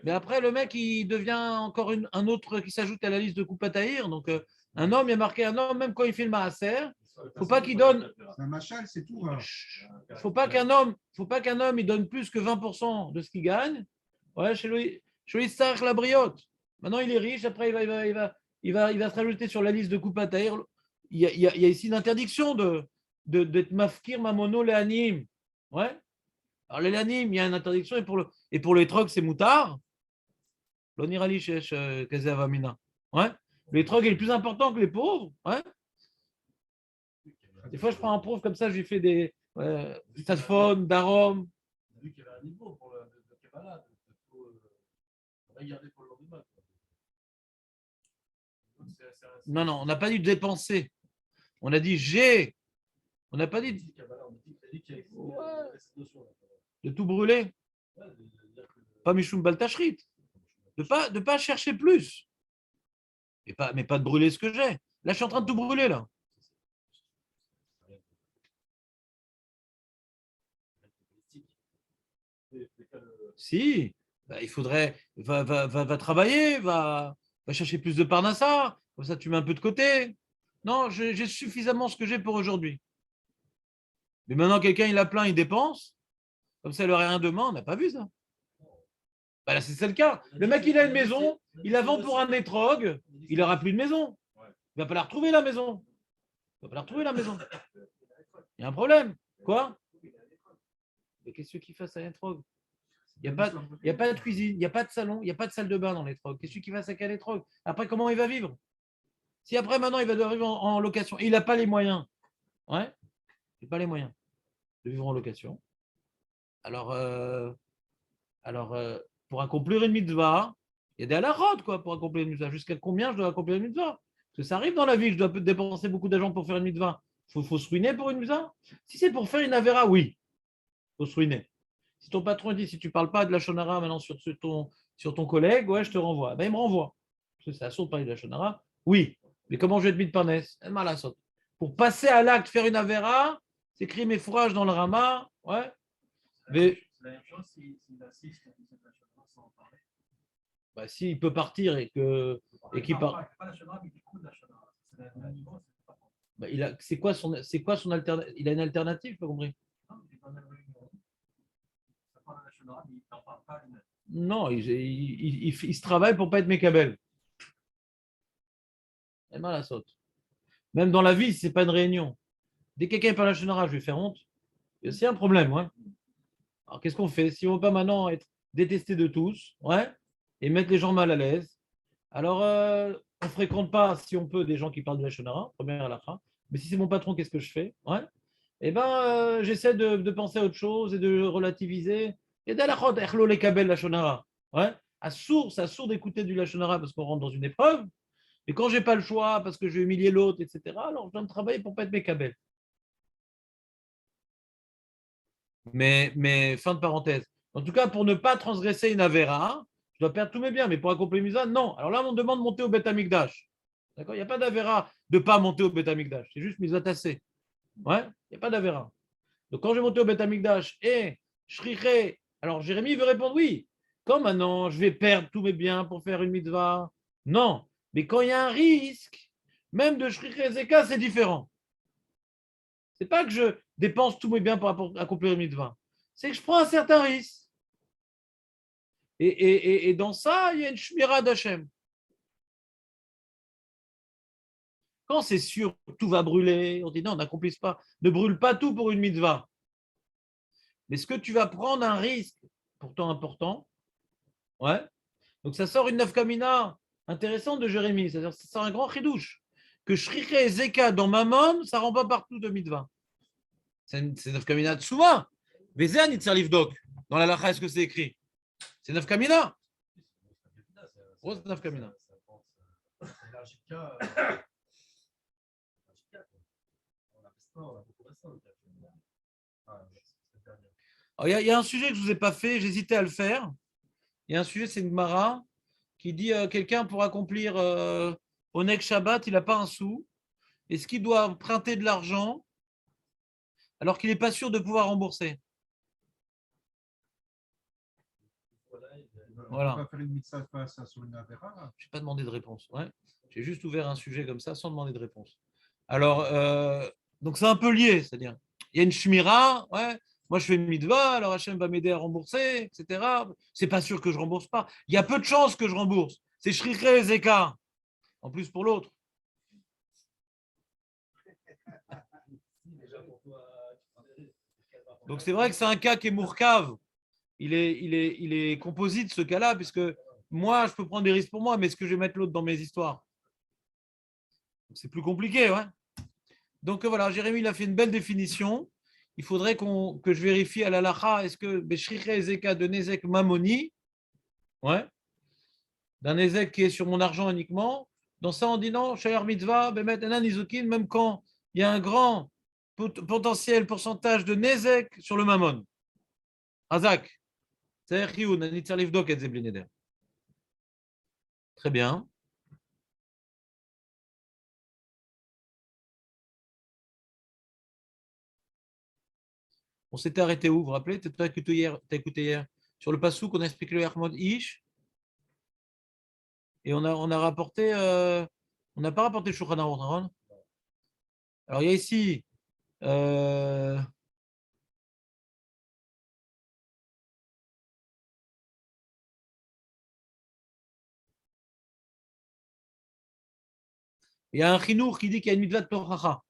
mais après le mec il devient encore un autre qui s'ajoute à la liste de Koupataïr. Donc un homme, il y a marqué un homme, même quand il fait le maaser, il ne faut pas qu'il donne. C'est un machal, c'est tout. Hein. Il ne faut pas qu'un homme il donne plus que 20% de ce qu'il gagne. Ouais, chez lui, c'est la briotte. Maintenant il est riche, après il va se rajouter sur la liste de Koupataïr. Il y a ici une interdiction d'être mafkir mamono lehanim. Ouais. Alors, les lanim, il y a une interdiction, et pour les trocs, c'est moutard. L'onirali chez Kazavamina. Ouais. Les trocs est le plus important que les pauvres. Ouais. Des fois, je prends un pauvre comme ça, je lui fais des saxophones, d'arômes. On a vu qu'il y avait un niveau pour le Kabbalah. On va garder pour le lendemain. Non, on n'a pas dit dépenser. On a dit j'ai. On n'a pas dit de tout brûler. Pas Mishum Baltachrit. De pas chercher plus. Mais pas de brûler ce que j'ai. Là, je suis en train de tout brûler, là. Si, il faudrait. Va travailler, va chercher plus de parnassa. Comme ça, tu mets un peu de côté. Non, j'ai suffisamment ce que j'ai pour aujourd'hui. Mais maintenant, quelqu'un, il a plein, il dépense. Comme ça, il n'aurait rien demain. On n'a pas vu ça. Bah là, c'est le cas. Le mec, il a une maison, il la vend pour un étrog, il n'aura plus de maison. Il ne va pas la retrouver, la maison. Il y a un problème. Quoi? Mais qu'est-ce qu'il fasse à l'étrog? Il n'y a pas de cuisine, il n'y a pas de salon, il n'y a pas de salle de bain dans l'étrog. Qu'est-ce qu'il fasse à l'étrog? Après, comment il va vivre? Si après, maintenant, il va devoir vivre en location, il n'a pas les moyens. Ouais? Il n'a pas les moyens de vivre en location. Alors, pour accomplir une mitzvah, il y a des halakhot, quoi, pour accomplir une mitzvah. Jusqu'à combien je dois accomplir une mitzvah? Parce que ça arrive dans la vie que je dois dépenser beaucoup d'argent pour faire une mitzvah. Il faut se ruiner pour une mitzvah. Si c'est pour faire une avera, oui, il faut se ruiner. Si ton patron dit, si tu ne parles pas de la shonara maintenant sur ton collègue, ouais, je te renvoie. Ben, il me renvoie. Parce que c'est assaut de parler de la shonara. Oui, mais comment je vais être mis de parnès? Pour passer à l'acte, faire une avera, c'est crime et fourrage dans le rama. Ouais. Mais C'est la même chose s'il insiste à cette shonara sans en parler. Bah, s'il peut partir et qu'il part. Pas la shonara, mais du coup de la shonara. Bah, c'est quoi son alternative? Il a une alternative, pas compris? Non, il se travaille pour ne pas être mécabel. C'est mal à saute. Même dans la vie, ce n'est pas une réunion. Dès que quelqu'un parle à la shonara, je vais faire honte. C'est un problème. Ouais. Alors, qu'est-ce qu'on fait? Si on ne veut pas maintenant être détesté de tous, ouais, et mettre les gens mal à l'aise, alors on ne fréquente pas, si on peut, des gens qui parlent de la shonara, première à la fin. Mais si c'est mon patron, qu'est-ce que je fais? Ouais. Eh bien, j'essaie de penser à autre chose et de relativiser. Et d'alachot, echlo le kabel la shonara. Ouais. À sourd d'écouter du lachonara parce qu'on rentre dans une épreuve. Et quand je n'ai pas le choix, parce que je vais humilier l'autre, etc., alors je dois me travailler pour ne pas être mécabel. Mais fin de parenthèse. En tout cas, pour ne pas transgresser une avera, je dois perdre tous mes biens. Mais pour accomplir une mitzvah, non. Alors là, on me demande de monter au Beth Amikdash. D'accord? Il n'y a pas d'avera de ne pas monter au Beth Amikdash. C'est juste mitzvah tassée. Ouais? Il n'y a pas d'avera. Donc quand je vais monter au Beth Amikdash et shriché, alors Jérémie veut répondre oui. Quand maintenant je vais perdre tous mes biens pour faire une mitzvah? Non. Mais quand il y a un risque, même de shriché zeka, c'est différent. C'est pas que je dépense tous mes biens pour accomplir une mitzvah. C'est que je prends un certain risque. Et dans ça, il y a une shmira d'Hachem. Quand c'est sûr que tout va brûler, on dit non, n'accomplisse pas, ne brûle pas tout pour une mitzvah. Mais est-ce que tu vas prendre un risque, pourtant important? Ouais. Donc ça sort une nafkamina intéressante de Jérémie, c'est-à-dire ça sort un grand chidouche. Que shriché et zeka dans Mammon, ça ne rend pas partout de mitzvah. C'est une nafkamina de souvent. Vezé nitzar livdok. Dans la lacha, est-ce que c'est écrit? C'est nafkamina. Grosse nafkamina. C'est l'argika. Il y a un sujet que je ne vous ai pas fait, j'hésitais à le faire. Il y a un sujet, c'est une Gemara qui dit quelqu'un pour accomplir Oneg Shabbat, il n'a pas un sou. Est-ce qu'il doit emprunter de l'argent alors qu'il n'est pas sûr de pouvoir rembourser? Voilà. On va pas faire une mitzvah sur une avéra. Je n'ai pas demandé de réponse. Ouais. J'ai juste ouvert un sujet comme ça sans demander de réponse. Alors, donc c'est un peu lié, c'est-à-dire, il y a une shmira, ouais, moi je fais une mitzvah, alors Hachem va m'aider à rembourser, etc. C'est pas sûr que je rembourse pas. Il y a peu de chances que je rembourse. C'est shriché et zeka. En plus pour l'autre. Donc c'est vrai que c'est un cas qui est mourkave. Il est composite ce cas-là, puisque moi je peux prendre des risques pour moi, mais est-ce que je vais mettre l'autre dans mes histoires? C'est plus compliqué, ouais. Donc voilà, Jérémy il a fait une belle définition. Il faudrait que je vérifie à la lacha, est-ce que Beshriche Ezeka de Nezek Mamoni, ouais, d'un Nezek qui est sur mon argent uniquement, dans ça on dit non, Shayar Mitzvah, Bemet Enan Izukin, même quand il y a un grand potentiel pourcentage de Nezek sur le Mammon. Azak, très bien. On s'était arrêté où? Vous vous rappelez? Tu as écouté hier sur le passou qu'on a expliqué le Hermod Ish. Et on a rapporté, on n'a pas rapporté le Shulchan Aruch. Alors il y a ici il y a un chinour qui dit qu'il y a une mitzvah de Toracha.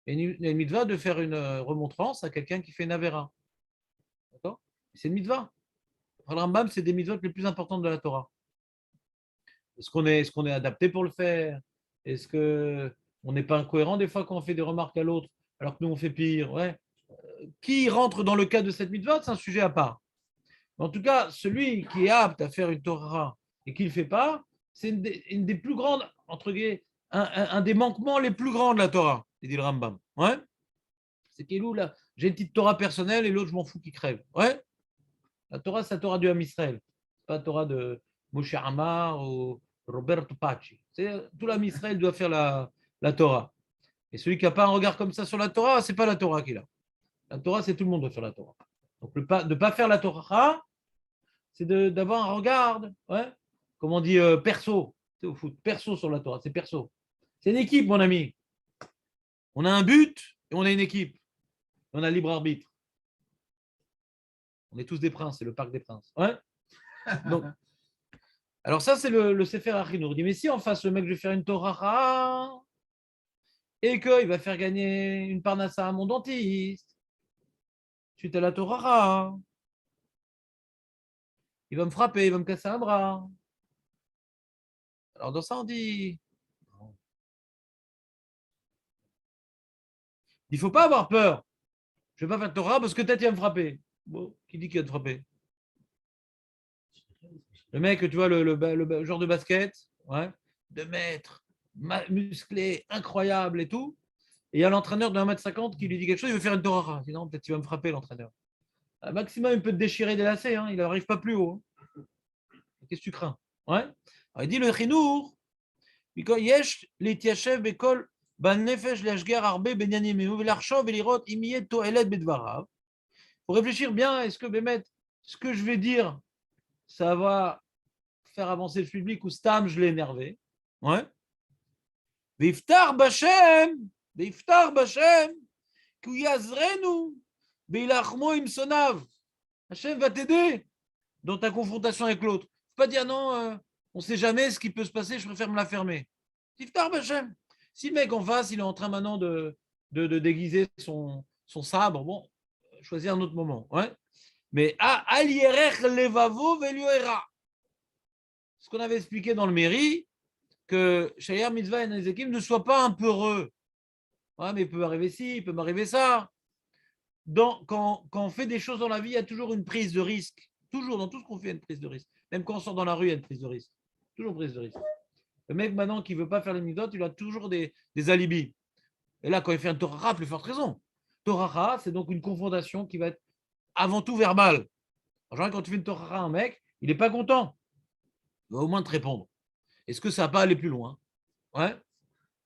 Il y a une mitzvah de faire une remontrance à quelqu'un qui fait une avera. D'accord? C'est une mitzvah. Le Rambam, c'est des mitzvot les plus importantes de la Torah. Est-ce qu'on est adapté pour le faire? Est-ce qu'on n'est pas incohérent des fois quand on fait des remarques à l'autre alors que nous on fait pire? Ouais. Qui rentre dans le cadre de cette mitzvah, c'est un sujet à part. En tout cas, celui qui est apte à faire une Torah et qui ne le fait pas, c'est une des plus grandes, entre guillemets, un des manquements les plus grands de la Torah, dit le Rambam. Ouais. C'est qu'il est là. J'ai une petite Torah personnelle et l'autre, je m'en fous qu'il crève. Ouais. La Torah, c'est la Torah du Ham Israël. C'est pas la Torah de Moshe Amar ou Roberto Paci. Tout l'Am Israël doit faire la Torah. Et celui qui n'a pas un regard comme ça sur la Torah, c'est pas la Torah qu'il a. La Torah, c'est tout le monde doit faire la Torah. Donc, de ne pas faire la Torah, c'est d'avoir un regard, ouais, comme on dit, perso. C'est au foot, perso sur la Torah, c'est perso. C'est une équipe, mon ami. On a un but et on a une équipe. On a libre arbitre. On est tous des princes, c'est le parc des princes. Ouais. Donc, alors ça, c'est le Sefer Achinour. Il dit, mais si en face, le mec, je vais faire une Torah et qu'il va faire gagner une parnassa à mon dentiste, suite à la Torah, il va me frapper, il va me casser un bras. Alors dans ça, on dit, il ne faut pas avoir peur. Je ne vais pas faire Torah parce que peut-être il va me frapper. Bon, qui dit qu'il va te frapper? Le mec, tu vois, le genre de basket, ouais, 2 mètres, musclé, incroyable et tout. Et il y a l'entraîneur de 1m50 qui lui dit quelque chose, il veut faire une Torah. Il dit non, peut-être qu'il va me frapper, l'entraîneur. À maximum, il peut te déchirer des lacets, hein, il n'arrive pas plus haut. Qu'est-ce que tu crains? Ouais. Alors, il dit le chinour, yesh l'etiashev bekol ban nefesh l'ashgar arbe benyanim velarchov elirot imiyet toelet bedvarav. Pour réfléchir bien, est-ce que Bémet, ce que je vais dire, ça va faire avancer le public ou stam, je l'ai énervé? Ouais. Viftar Bashem, Kuyazrenu, Beilachmo imsonav. Hachem va t'aider dans ta confrontation avec l'autre. Faut pas dire non, on ne sait jamais ce qui peut se passer, je préfère me la fermer. Viftar Bashem. Si le mec en face, il est en train maintenant de déguiser son sabre, bon, choisir un autre moment. Ouais. Mais alierech levavo velioera. Ce qu'on avait expliqué dans le mairie, que Shayar Mitzvah et Nezekim ne soient pas un peu heureux. Ouais, mais il peut m'arriver ci, il peut m'arriver ça. quand on fait des choses dans la vie, il y a toujours une prise de risque. Toujours, dans tout ce qu'on fait, il y a une prise de risque. Même quand on sort dans la rue, il y a une prise de risque. Toujours une prise de risque. Le mec, maintenant, qui ne veut pas faire les mitzvot, il a toujours des alibis. Et là, quand il fait un Torah, plus forte raison. Torah, c'est donc une confrontation qui va être avant tout verbale. En général, quand tu fais une Torah à un mec, il n'est pas content. Il va au moins te répondre. Est-ce que ça va pas aller plus loin? Ouais.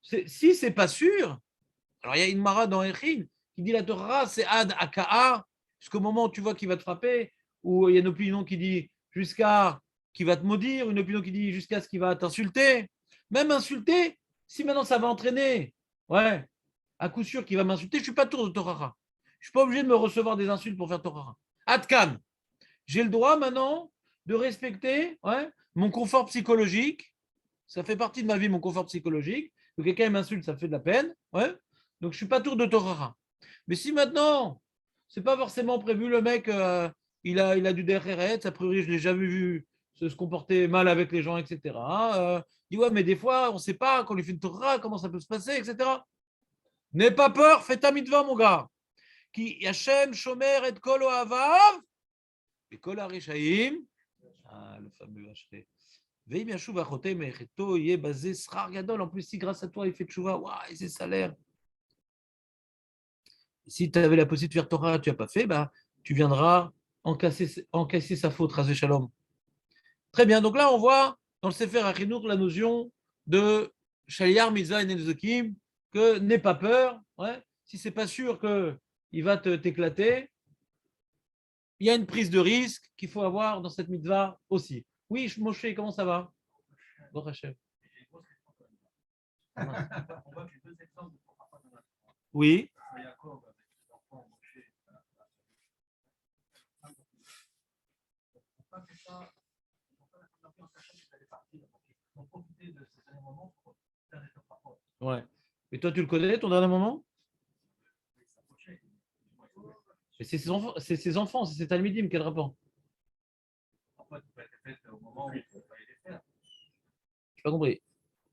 Si c'est pas sûr, alors il y a une mara dans Echin qui dit la Torah, c'est ad aka'a, jusqu'au moment où tu vois qu'il va te frapper, ou il y a une opinion qui dit jusqu'à qu'il va te maudire, une opinion qui dit jusqu'à ce qu'il va t'insulter. Même insulter, si maintenant ça va entraîner, ouais, à coup sûr qu'il va m'insulter, je ne suis pas tour de Torah. Je ne suis pas obligé de me recevoir des insultes pour faire Torah. Adkan, j'ai le droit maintenant de respecter, ouais, mon confort psychologique. Ça fait partie de ma vie, mon confort psychologique. Que quelqu'un m'insulte, ça me fait de la peine. Ouais. Donc, je ne suis pas tour de Torah. Mais si maintenant, ce n'est pas forcément prévu, le mec, il a du DRRS, a priori, je ne l'ai jamais vu se comporter mal avec les gens, etc. Il dit, ouais, mais des fois, on ne sait pas, quand on lui fait une Torah, comment ça peut se passer, etc. N'aie pas peur, fais ta mitzvah, mon gars. Qui Hachem, Shomer et Kol Ohavav, et Kol Harishaim. Ah, le fameux Hachem. Veille bien chouva choté, mais reto y est basé srar gadol. En plus, si grâce à toi il fait chouva, waouh, c'est salaire. Si tu avais la possibilité de faire Torah, tu n'as pas fait, bah, tu viendras encaisser sa faute, Razé Shalom. Très bien. Donc là, on voit dans le Sefer Achinour la notion de Shaliar Mitzvah et Nezokim, que n'aie pas peur. Ouais. Si c'est pas sûr qu'il va t'éclater, il y a une prise de risque qu'il faut avoir dans cette mitzvah aussi. Oui, Moshe, comment ça va? Bon, Hachem. Oui. Ouais. Et toi, tu le connais, ton dernier moment? Mais c'est ses enfants, c'est ses talmidim, quel rapport? Je n'ai pas compris.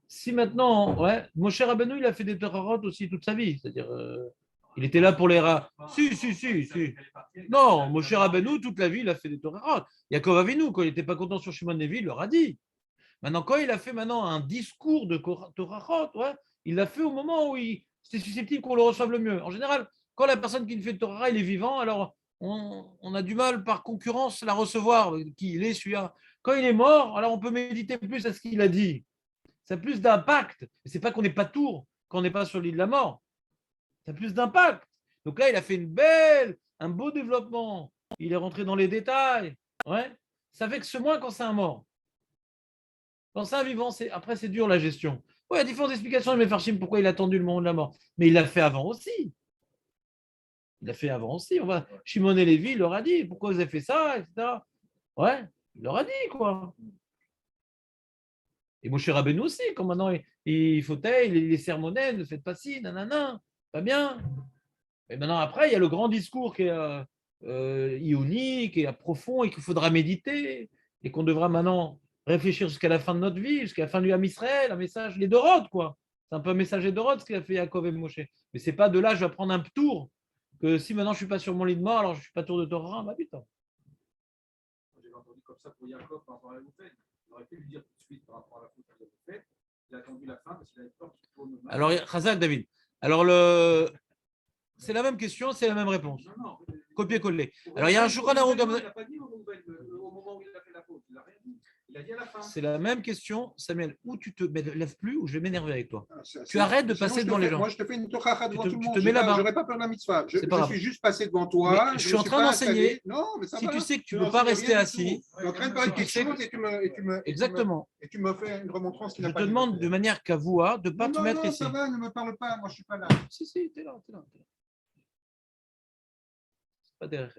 Si maintenant, ouais, Moshe Rabbeinu, il a fait des Torahot aussi toute sa vie, c'est-à-dire, il était là pour les rats. Si. Non, Moshe Rabbeinu, toute la vie, il a fait des Torahot. Yaakov Avinu, quand il n'était pas content sur Shimon Levi, il leur a dit. Maintenant, quand il a fait maintenant un discours de Torahot, ouais, il l'a fait au moment où c'était susceptible qu'on le reçoive le mieux. En général, quand la personne qui fait le Torah, il est vivant, alors on a du mal par concurrence à la recevoir, qui il est celui-là. Quand il est mort, alors on peut méditer plus à ce qu'il a dit. Ça a plus d'impact. Ce n'est pas qu'on n'est pas tour quand on n'est pas sur l'île de la mort. Ça a plus d'impact. Donc là, il a fait un beau développement. Il est rentré dans les détails. Ouais. Ça fait que ce moins quand c'est un mort. Quand c'est un vivant, après, c'est dur la gestion. Oui, il y a différentes explications de Mefarshim pourquoi il a attendu le moment de la mort. Mais il l'a fait avant aussi. Shimon et Lévi, il leur a dit pourquoi vous avez fait ça, etc. Ouais, il leur a dit quoi. Et Moshe Rabbeinu aussi, quand maintenant il fautait, il les sermonnait, ne faites pas ci, nanana, pas bien. Et maintenant, après, il y a le grand discours qui est ionique et profond et qu'il faudra méditer et qu'on devra maintenant réfléchir jusqu'à la fin de notre vie, jusqu'à la fin du Ham Israël, un message, les Doroth, quoi. C'est un peu un messager Doroth ce qu'il a fait Yaakov et Moshe. Mais c'est pas de là, je vais prendre un tour, que si maintenant je ne suis pas sur mon lit de mort, alors je ne suis pas tour de Torah, bah putain. J'ai entendu comme ça pour Yaakov par rapport à la Loufette. Il aurait pu lui dire tout de suite par rapport à la faute de la Loufette. Il a attendu la fin parce qu'il avait peur qu'il tourne mal. Alors, Chazak, David. Alors, c'est la même question, c'est la même réponse. Non. Copier-coller. Alors, il y a un Shulchan Aruch comme ça. Il n'a pas dit au moment où il a fait la faute. Il n'a rien dit. Il a dit à la fin. C'est la même question, Samuel. Ou tu te lèves plus, ou je vais m'énerver avec toi. Tu arrêtes de passer devant les gens. Moi, je te fais une tochacha devant tout le monde. Tu te mets là-bas. Je n'aurais pas peur de la mitzvah. Je suis juste passé devant toi. Je suis en train d'enseigner. Si tu sais que tu ne peux pas rester assis. Donc, rien de parler de quelque chose et tu me. Exactement. Et tu me fais une remontrance qui n'a Je pas te demande de manière cavoua de ne pas te mettre ici. Ça va, ne me parle pas. Moi, je ne suis pas là. Si, t'es là. C'est pas derrière.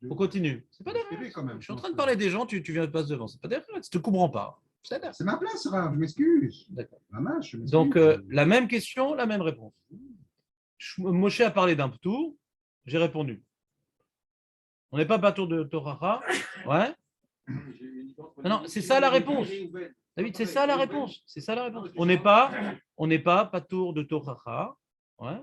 On continue. C'est pas derrière. Je suis en train de parler des gens, tu viens de passer devant. C'est pas derrière. Tu te comprends pas. C'est ma place, Rav. Je m'excuse. D'accord. Maman, je m'excuse. Donc, la même question, la même réponse. Moshe a parlé d'un ptour. J'ai répondu. On n'est pas patour de Torah. Ouais. Non, c'est ça la réponse. David, c'est ça la réponse. C'est ça la réponse. On n'est pas patour de Torah. Ouais.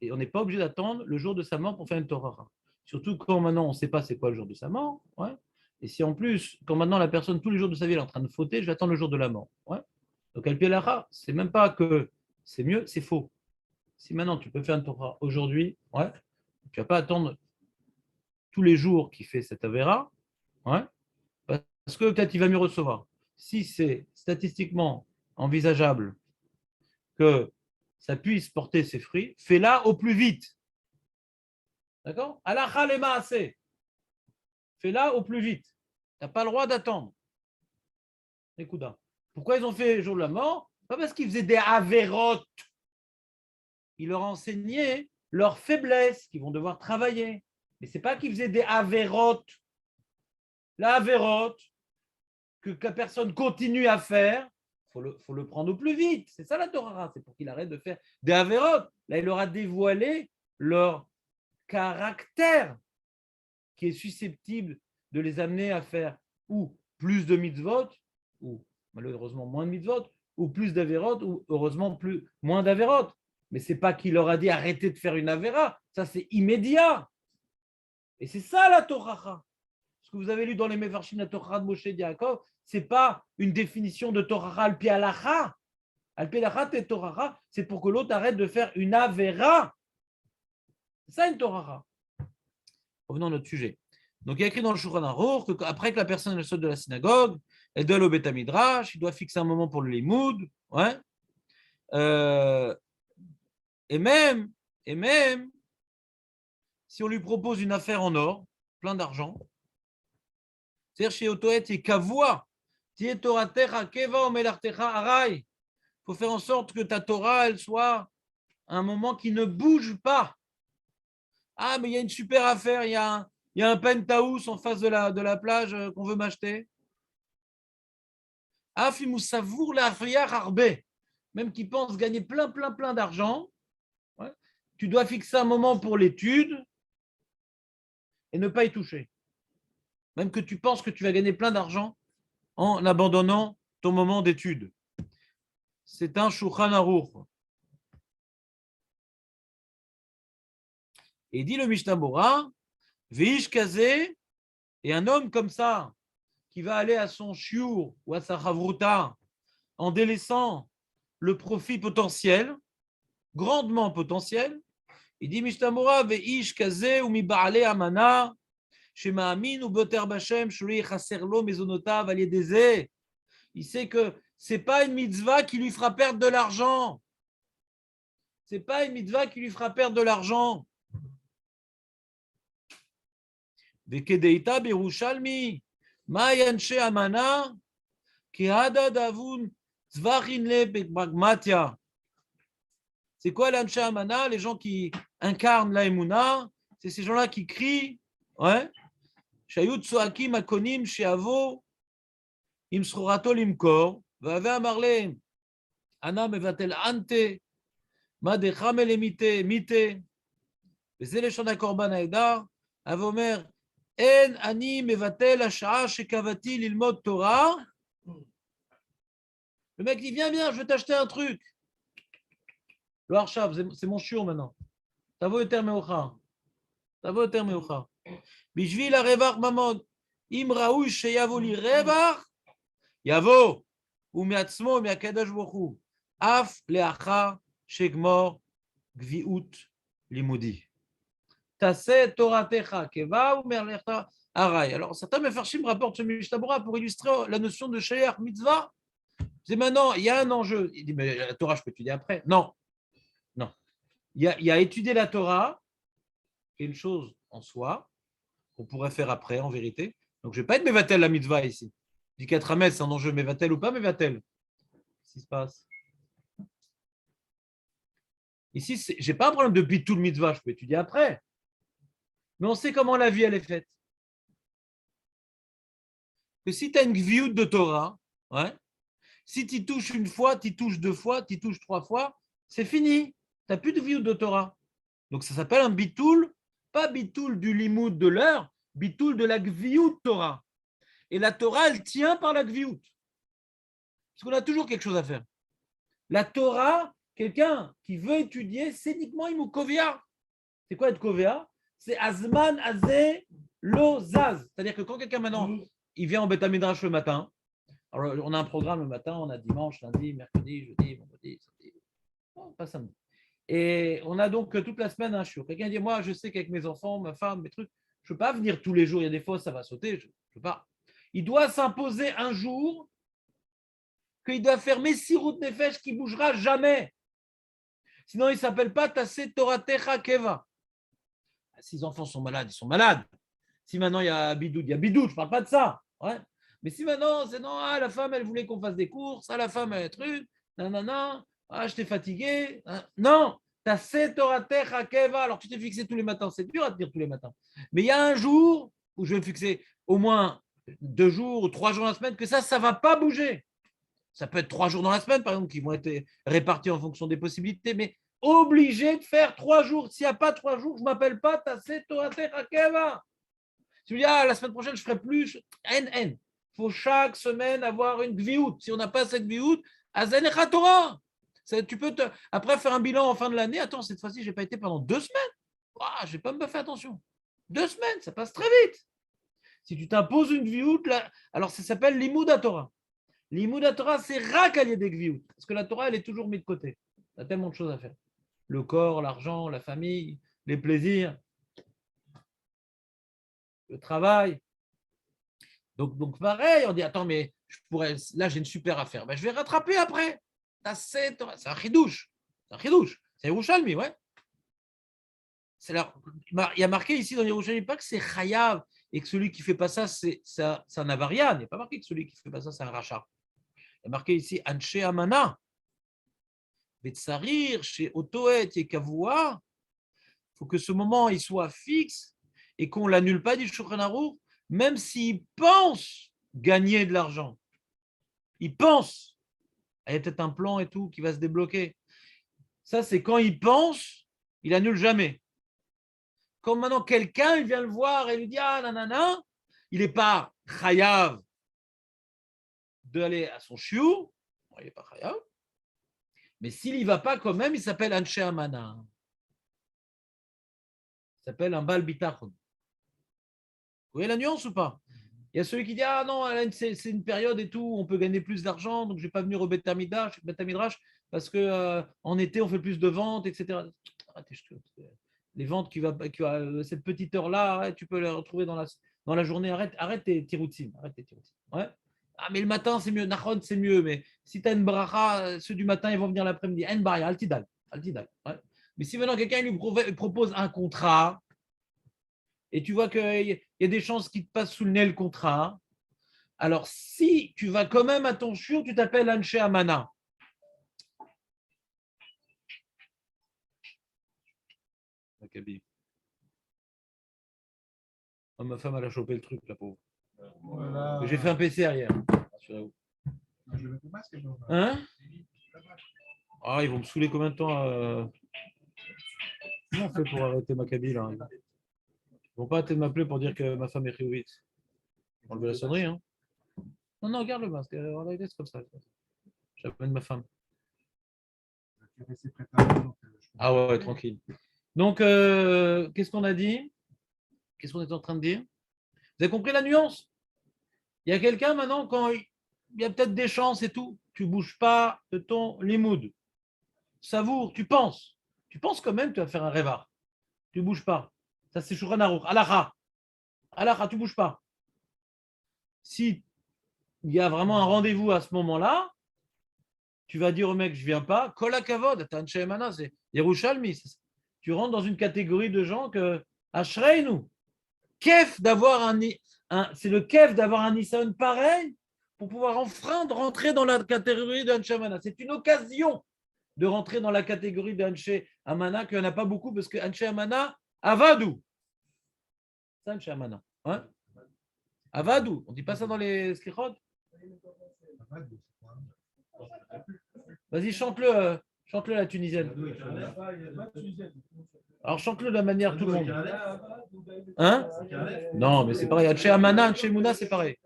Et on n'est pas obligé d'attendre le jour de sa mort pour faire une Torah. Surtout quand maintenant on ne sait pas c'est quoi le jour de sa mort. Ouais. Et si en plus, quand maintenant la personne, tous les jours de sa vie, elle est en train de fauter, je vais attendre le jour de la mort. Ouais. Donc, Al Pialacha, c'est même pas que c'est mieux, c'est faux. Si maintenant tu peux faire une Torah aujourd'hui, ouais, tu ne vas pas attendre tous les jours qu'il fait cette Avera, ouais, parce que peut-être il va mieux recevoir. Si c'est statistiquement envisageable que ça puisse porter ses fruits, fais-la au plus vite. D'accord? Alacha le maaseh. Fais-la au plus vite. Tu n'as pas le droit d'attendre. Écoute, pourquoi ils ont fait le jour de la mort? Pas parce qu'ils faisaient des avérotes. Il leur enseignait leurs faiblesses, qu'ils vont devoir travailler. Mais ce n'est pas qu'ils faisaient des avérotes. La avérote, que la personne continue à faire, il faut le prendre au plus vite. C'est ça la Torah. C'est pour qu'il arrête de faire des avérotes. Là, il leur a dévoilé leur caractère qui est susceptible de les amener à faire ou plus de mitzvot, ou malheureusement moins de mitzvot, ou plus d'avérotes, ou heureusement moins d'avérotes. Mais ce n'est pas qu'il leur a dit arrêtez de faire une avéra. Ça, c'est immédiat. Et c'est ça la Torah. Ce que vous avez lu dans les Mefarshim, la Torah de Moshe Yaakov, ce n'est pas une définition de Torah al pi halacha. Al pi halacha, c'est Torah, c'est pour que l'autre arrête de faire une avéra. C'est ça une Torah. Revenons à notre sujet. Donc, il y a écrit dans le Shulchan Aruch qu'après que la personne elle saute de la synagogue, elle doit aller au Beth Midrash, il doit fixer un moment pour le limoud. Ouais. Et même, si on lui propose une affaire en or, plein d'argent, c'est-à-dire chez Otoet et Kavua, il faut faire en sorte que ta Torah, elle soit un moment qui ne bouge pas. Ah, mais il y a une super affaire, il y a un penthouse en face de la plage qu'on veut m'acheter. Ah, Fimoussavour la Arbe, même qui pense gagner plein d'argent, ouais, tu dois fixer un moment pour l'étude et ne pas y toucher. Même que tu penses que tu vas gagner plein d'argent en abandonnant ton moment d'étude. C'est un Shulchan Aruch. Et dit le Mishnah Bora, Veish Kazé, et un homme comme ça, qui va aller à son shiur ou à sa chavruta en délaissant le profit potentiel, grandement potentiel, il dit Mishnah Bora, Veish Kazé ou mi ba'ale amana, Shema'amin ou boter b'Hashem, shuli chaserlo mezonotav al yedeze. Il sait que c'est pas une mitzvah qui lui fera perdre de l'argent. C'est pas une mitzvah qui lui fera perdre de l'argent. Vekedeita berushalmi, ma yanshe amana, ki hada davun zvarin le begmagmatia. C'est quoi l'Anshe Amana? Les gens qui incarnent la Emouna, c'est ces gens-là qui crient, ouais, Shayut Soakim Akonim Sheavo Im Srorato Limkor, Vave Amarle, Ana Mevatel Ante, Madecha Melemite, Mite, Vezele Shana Korban Haïdar, Avomer, En Ani Mevatel Ashaa Shekavati Lilmod Torah. Le mec dit viens, je vais t'acheter un truc. Le Harshav, c'est mon chiot maintenant. Tavo eter meocha. Tavo eter meocha. Bishvil הרבח ממון, אם ראוי שיבוא לי רווח, יבוא, ומעצמו ומהקדוש ברוך הוא, אף לאחר שגמור גביעות לימודי. תעשה תורתך כבה ומלאכתך ארעי. Alors, certains Mefarshim rapportent ce Mishnah Bora pour illustrer la notion de Sheikh Mitzvah. C'est maintenant, il y a un enjeu. Il dit, mais la Torah, je peux étudier après. Non. Il y a étudier la Torah, qui est une chose en soi, qu'on pourrait faire après, en vérité. Donc, je ne vais pas être Mevatel la mitzvah ici. Je dis qu'être Hametz, c'est un enjeu Mevatel ou pas Mevatel. Qu'est-ce qui se passe? Ici, je n'ai pas un problème de bitul mitzvah, je peux étudier après. Mais on sait comment la vie, elle est faite. Que si tu as une gviout de Torah, ouais, si tu touches une fois, tu touches deux fois, tu touches trois fois, c'est fini. Tu n'as plus de gviout de Torah. Donc, ça s'appelle un bitul. Pas bitoul du limoud de l'heure, bitoul de la gviout Torah. Et la Torah, elle tient par la gviout. Parce qu'on a toujours quelque chose à faire. La Torah, quelqu'un qui veut étudier, c'est uniquement Imukovia. C'est quoi être Kovea? C'est Azman Azé Lozaz. C'est-à-dire que quand quelqu'un maintenant, il vient en Beth Midrash le matin, alors on a un programme le matin, on a dimanche, lundi, mercredi, jeudi, vendredi, samedi. Non, pas samedi. Et on a donc toute la semaine un shiur. Quelqu'un dit, moi, je sais qu'avec mes enfants, ma femme, mes trucs, je ne peux pas venir tous les jours. Il y a des fois, ça va sauter. Je ne peux pas. Il doit s'imposer un jour qu'il doit faire Messirut Nefesh qui ne bougera jamais. Sinon, il ne s'appelle pas Tassé Toratecha Keva. Si les enfants sont malades, ils sont malades. Si maintenant il y a bidoud, il y a bidoud. Je ne parle pas de ça. Ouais. Mais si maintenant, c'est non, la femme, elle voulait qu'on fasse des courses, la femme, elle truc, non, j'étais fatigué. Non, t'as 7 Toratecha Keva. Alors tu t'es fixé tous les matins. C'est dur à te dire tous les matins. Mais il y a un jour où je vais me fixer au moins 2 jours ou 3 jours dans la semaine que ça ne va pas bouger. Ça peut être 3 jours dans la semaine, par exemple, qui vont être répartis en fonction des possibilités, mais obligé de faire 3 jours. S'il n'y a pas 3 jours, je ne m'appelle pas Tassé Toratecha Keva. Si vous dites, la semaine prochaine, je ferai plus, NN. Il faut chaque semaine avoir une gviout. Si on n'a pas cette gviout, Azenecha Torah. Tu peux après faire un bilan en fin de l'année. Attends, cette fois-ci, je n'ai pas été pendant 2 semaines. Je n'ai pas me fait attention. 2 semaines, ça passe très vite. Si tu t'imposes une gviout, alors ça s'appelle l'Imouda Torah. L'Imouda Torah, c'est rak à des gviout. Parce que la Torah, elle est toujours mise de côté. Il y a tellement de choses à faire. Le corps, l'argent, la famille, les plaisirs, le travail. Donc pareil, on dit, attends, mais là, j'ai une super affaire. Je vais rattraper après. C'est un chidouche. C'est un chidouche. C'est Yerushalmi, ouais. Il y a marqué ici dans Yerushalmi pas que c'est chayav et que celui qui ne fait pas ça, c'est un avarian. Il n'y a pas marqué que celui qui ne fait pas ça, c'est un rachat. Il y a marqué ici Anshe Amana. Betsarir, chez Otoet et Kavua. Il faut que ce moment il soit fixe et qu'on ne l'annule pas du Shulchan Aruch, même s'il pense gagner de l'argent. Il pense. Il y a peut-être un plan et tout qui va se débloquer. Ça, c'est quand il pense, il annule jamais. Quand maintenant quelqu'un il vient le voir et lui dit nanana, il n'est pas chayav d'aller à son shiur, il n'est pas chayav, mais s'il n'y va pas quand même, il s'appelle Anshe Amana. Il s'appelle un Bal Bitachon. Vous voyez la nuance ou pas? Il y a celui qui dit non, c'est une période et tout, on peut gagner plus d'argent, donc je ne vais pas venir au Beth Midrash parce qu'en été, on fait plus de ventes, etc. Les ventes cette petite heure-là, tu peux les retrouver dans la journée. Arrête tes tiroutsim. Ouais. Mais le matin, c'est mieux. Nachon, c'est mieux. Mais si tu as une bracha, ceux du matin, ils vont venir l'après-midi. En baria, altidal. Ouais. Mais si maintenant quelqu'un lui propose un contrat, et tu vois qu'il y a des chances qu'il te passe sous le nez le contrat, alors si tu vas quand même à ton shiur, tu t'appelles Anshe Amana. Ma femme, elle a chopé le truc, la pauvre. Voilà. J'ai fait un PCR hier. Hein? Ils vont me saouler combien de temps Comment on fait pour arrêter Maccabi là? Ils vont pas arrêter de m'appeler pour dire que ma femme est chiouvite. Enlever la sonnerie, hein? Non, garde le masque. C'est comme ça. J'appelle ma femme. Ouais, tranquille. Donc, qu'est-ce qu'on a dit? Qu'est-ce qu'on est en train de dire? Vous avez compris la nuance? Il y a quelqu'un maintenant, quand il y a peut-être des chances et tout, tu ne bouges pas de ton limoud. Savoure, tu penses. Tu penses quand même, tu vas faire un rêvard. Tu ne bouges pas. Ça, c'est Shulchan Aruch. Alacha, tu ne bouges pas. Si il y a vraiment un rendez-vous à ce moment-là, tu vas dire au mec, je ne viens pas. Kol hakavod, Anshe Amana, c'est Yerushalmi. Tu rentres dans une catégorie de gens que Ashreinu. Kef d'avoir c'est le kef d'avoir un Nissan pareil pour pouvoir enfin rentrer dans la catégorie de Anshe Amana. C'est une occasion de rentrer dans la catégorie de Anshe Amana, qu'il n'y en a pas beaucoup parce que Anshe Amana, Avadou. C'est Anshe Amana. Hein? Avadou. On ne dit pas ça dans les skrichot? Vas-y, chante-le la tunisienne. Alors chante-le de la manière tout le monde. Hein? Non, mais c'est pareil. Anshe Amana, Anshe Mouna, c'est pareil.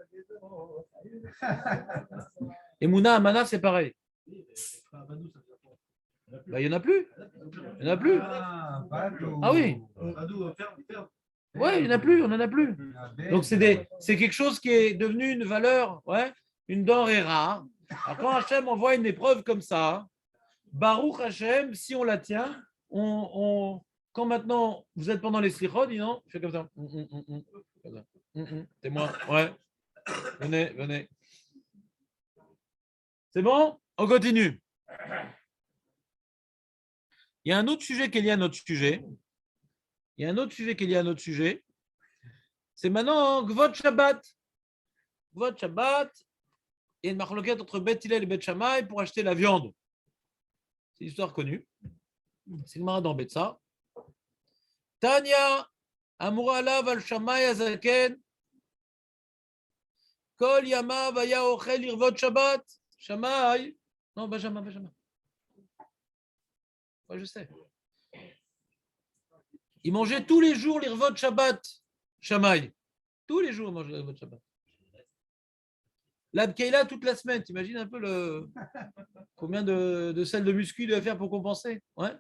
Et Mouna, Amana, c'est pareil. Ben, il n'y en a plus. Il n'y en a plus. Ah, Badou. Ah oui. Badou, ferme. Ouais, il n'y en a plus, on n'en a plus. Donc, c'est quelque chose qui est devenu une valeur, ouais, une denrée rare. Alors, quand Hachem envoie une épreuve comme ça, Baruch Hachem, si on la tient, quand maintenant vous êtes pendant les slichot, dis non, je fais comme ça. Comme ça. C'est moi, ouais. Venez. C'est bon? On continue. Il y a un autre sujet qui est lié à notre sujet. C'est maintenant Gvot Shabbat. Gvot Shabbat, il y a une marloquette entre Beth Hillel et Beth Shammai pour acheter la viande. C'est une histoire connue. C'est le Gemara dans Betsa. Tanya, Amura alav al Shammai azaken, Kol yama vaya ochel irvot Shabbat. Shammai. Non, Benjamin. Ouais, je sais. Il mangeait tous les jours l'irvot Shabbat. Shammai. Tous les jours, il mangeait l'irvot Shabbat. L'Abkeila toute la semaine. T'imagines un peu combien de sel de muscu il devait faire pour compenser? Ouais.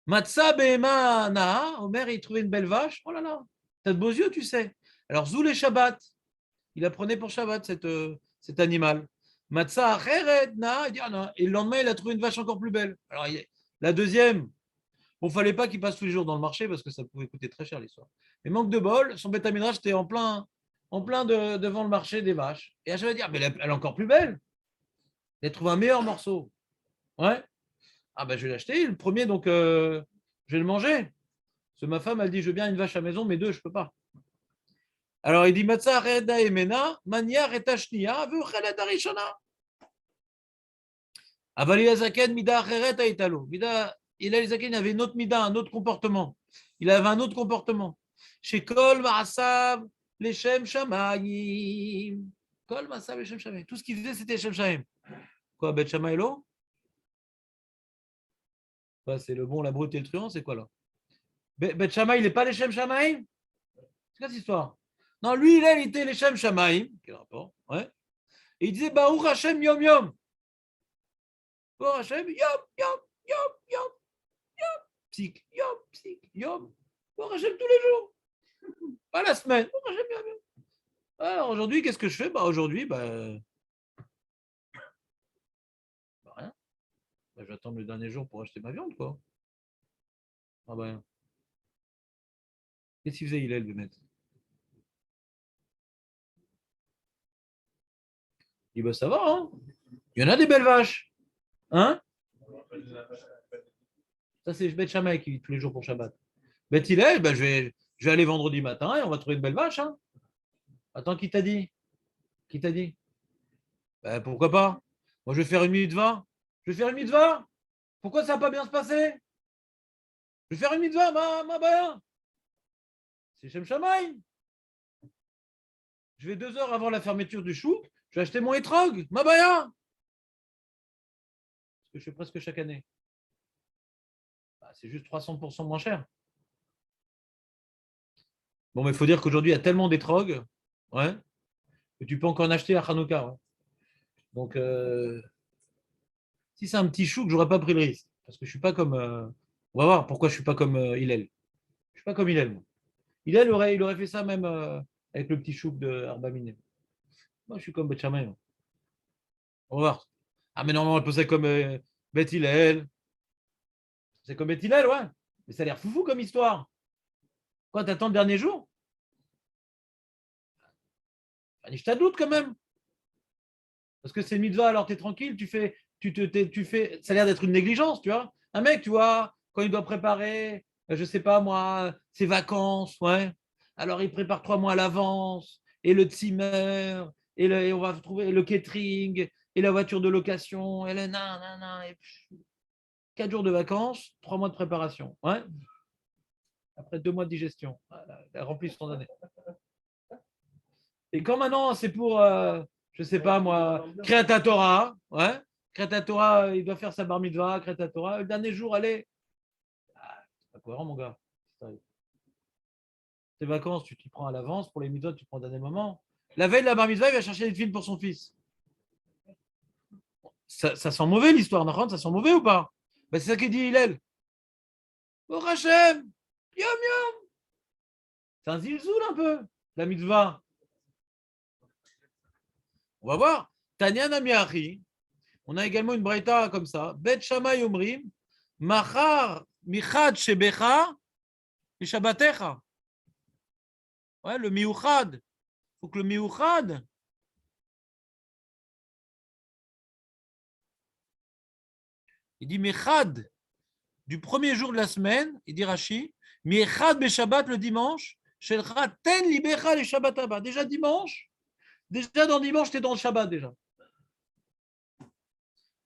Matzah Behema Naha, Omer, il trouvait une belle vache. Oh là là, t'as de beaux yeux, tu sais. Alors, Zoulé Shabbat, il apprenait pour Shabbat cet animal. Matzah Acheret Naha, il dit, ah non. Et le lendemain, il a trouvé une vache encore plus belle. Alors, la deuxième, bon, il ne fallait pas qu'il passe tous les jours dans le marché parce que ça pouvait coûter très cher l'histoire. Mais manque de bol, son Beth Midrash était en plein devant le marché des vaches. Et je vais dire, mais elle est encore plus belle. Elle a trouvé un meilleur morceau. Ouais. Ah ben je vais l'acheter. Le premier, donc, je vais le manger. Parce que ma femme, elle dit, je veux bien une vache à la maison, mais deux, je ne peux pas. Alors, il dit, Matzah Reda Emena, Mania Retashnia, Vuchelet Arishana. Avali Azaken, Mida Acheret Aitalo. Mida, il avait une autre mida, un autre comportement. Il avait un autre comportement. Chez Kol Maasav, Leshem Shamayim. Kol Maasav, Leshem Shamayim. Tout ce qu'il faisait, c'était Leshem Shamayim. Quoi, Bet Shammai Lo? C'est le bon, la brute et le truand, c'est quoi là? Bet Shammai, il n'est pas Leshem Shamayim? C'est quoi cette histoire? Non, lui, il était Leshem Shamayim. Quel rapport? Ouais. Et il disait Baruch Hashem Yom Yom. Baruch Hashem Yom. Psik, Yom. Baruch Hashem tous les jours. Pas la semaine. Baruch Hashem Yom Yom. Alors aujourd'hui, qu'est-ce que je fais? Aujourd'hui, rien. J'attends le dernier jour pour acheter ma viande, quoi. Ah ben. Qu'est-ce qu'il faisait, il est le maître? Il dit, ça va, hein? Il y en a des belles vaches. Hein? Ça, c'est Beth Shammai qui vit tous les jours pour Shabbat. Beth Hillel, je vais aller vendredi matin et on va trouver une belle vache. Hein? Attends, qui t'a dit? Pourquoi pas? Moi, je vais faire une mitzvah. Pourquoi ça va pas bien se passer? Je vais faire une mitzvah, ma baya. C'est Shem Shammai. Je vais 2 heures avant la fermeture du chouk, je vais acheter mon étrog, ma baya. Ce que je fais presque chaque année. C'est juste 300% moins cher. Bon, mais il faut dire qu'aujourd'hui, il y a tellement d'étrogues, ouais, que tu peux encore en acheter à Hanouka. Ouais. Donc, si c'est un petit chou, je n'aurais pas pris le risque. Parce que je ne suis pas comme. On va voir pourquoi je ne suis pas comme Hillel. Je ne suis pas comme Hillel. Moi. Hillel, il aurait fait ça même avec le petit chou de Arbaminé. Moi, je suis comme Beth Shammai. On va voir. Ah, mais normalement, elle peut ça comme Beth Hillel. C'est comme Beth Hillel, ouais. Mais ça a l'air foufou comme histoire. Quoi, t'attends le dernier jour? Je t'adoute quand même. Parce que c'est mitzvah, alors t'es tranquille, tu fais, ça a l'air d'être une négligence, tu vois. Un mec, tu vois, quand il doit préparer, je sais pas moi, ses vacances, ouais. Alors il prépare 3 mois à l'avance, et le Zimmer, et on va trouver le catering, et la voiture de location, et le et 4 jours de vacances, 3 mois de préparation, ouais. Après 2 mois de digestion, elle a rempli son année. Et quand maintenant c'est pour, je sais pas moi, Kriyat Torah, ouais, Kriyat Torah, il doit faire sa bar mitzvah, Kriyat Torah, le dernier jour, allez, c'est pas cohérent mon gars. Tes vacances, tu t'y prends à l'avance, pour les mitzvahs, tu prends au dernier moment. La veille de la bar mitzvah, il va chercher des films pour son fils. ça sent mauvais l'histoire, ça sent mauvais ou pas? Ben, c'est ça qu'il dit Hillel. Oh Hachem, yom yom. C'est un zilzoul un peu, la mitzvah. On va voir. Tanya Namiachi. On a également une braïta comme ça. Bet Shammai Omrim, Machar Michad Shebecha et Shabbatecha. Ouais, le miouchad. Il faut que le miouchad. Il dit Mechad du premier jour de la semaine, il dit Rashi, Mechad be Shabbat le dimanche, Shelcha ten libecha le Shabbat abba. Déjà dimanche, déjà dans dimanche, tu es dans le Shabbat déjà.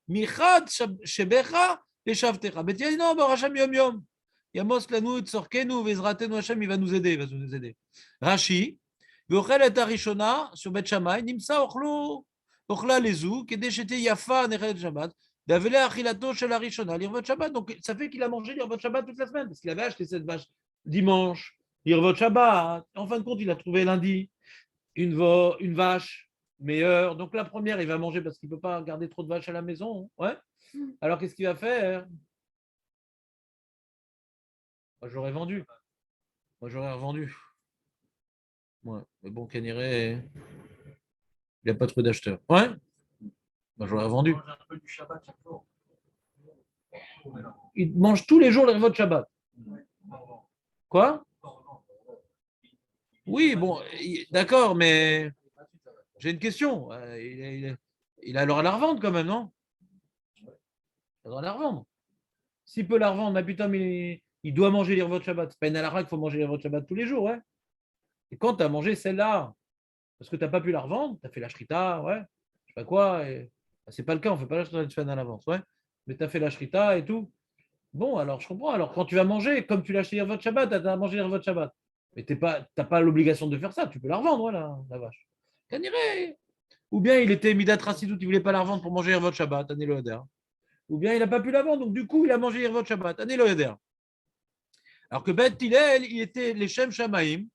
Michad shebecha et shavtecha. Mais tiens, non, bah, Hachem yom yom. Yamos lanu tzorkenu vezratenu Hachem, il va nous aider, il va nous aider. Rashi, ve'ochel et arishona sur Bet Shammai, nimsa ochlo ochla lezu, kede shete yafa nechel Shabbat, d'avele achilato shel arishona, l'irvot Shabbat. Donc ça fait qu'il a mangé l'irvot Shabbat toute la semaine, parce qu'il avait acheté cette vache dimanche, l'irvot Shabbat. En fin de compte, il a trouvé lundi une vache meilleure. Donc la première, il va manger parce qu'il ne peut pas garder trop de vaches à la maison. Ouais. Alors qu'est-ce qu'il va faire? Moi, j'aurais vendu. Moi, j'aurais revendu. Ouais. Mais bon, Caniré, il n'y a pas trop d'acheteurs. Ouais. Moi, j'aurais revendu. Il mange tous les jours les repas de Shabbat. Quoi? Oui, bon, d'accord, mais j'ai une question. Il a alors à la revendre quand même, non? Il doit la revendre. S'il peut la revendre, mais putain, mais il doit manger les repas de Shabbat. C'est pas une halakha qu'il faut manger les repas de Shabbat tous les jours, ouais. Et quand tu as mangé celle-là, parce que tu n'as pas pu la revendre, tu as fait la shrita, ouais, je sais pas quoi, et... c'est pas le cas, on ne fait pas la shrita de Shana à l'avance, ouais. Mais tu as fait la shrita et tout. Bon, alors je comprends. Alors quand tu vas manger, comme tu l'as acheté les repas de Shabbat, tu as mangé les repas de Shabbat. Mais tu n'as pas l'obligation de faire ça, tu peux la revendre, voilà, la vache. Caniré. Ou bien il était Midat Rasidut, il ne voulait pas la revendre pour manger les repas de Shabbat, année le Heder. Ou bien il n'a pas pu la vendre, donc du coup il a mangé les repas de Shabbat, année le Heder. Alors que Bet Hillel, il était les Shem Shamaim.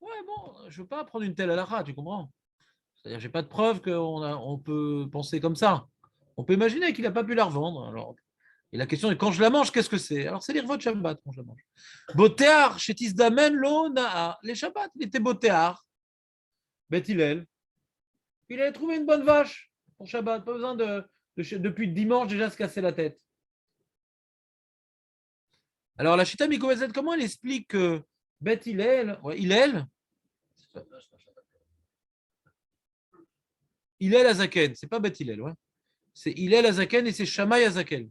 Ouais, bon, je ne veux pas prendre une telle halakha, tu comprends? C'est-à-dire, je n'ai pas de preuve qu'on peut penser comme ça. On peut imaginer qu'il n'a pas pu la revendre. Alors, et la question est, quand je la mange, qu'est-ce que c'est? Alors, c'est les repas de Shabbat quand je la mange. Botéar, chez Tisdamen, lo naa. Les Shabbat, il était Botéar. Bet Hillel. Il avait trouvé une bonne vache pour Shabbat. Pas besoin depuis dimanche déjà se casser la tête. Alors, la Shita Mikovezet, comment elle explique que Bet Hillel, Hillel Azaken, c'est pas Bet Hillel, ouais. C'est Hillel Azaken et c'est Shammai Azaken.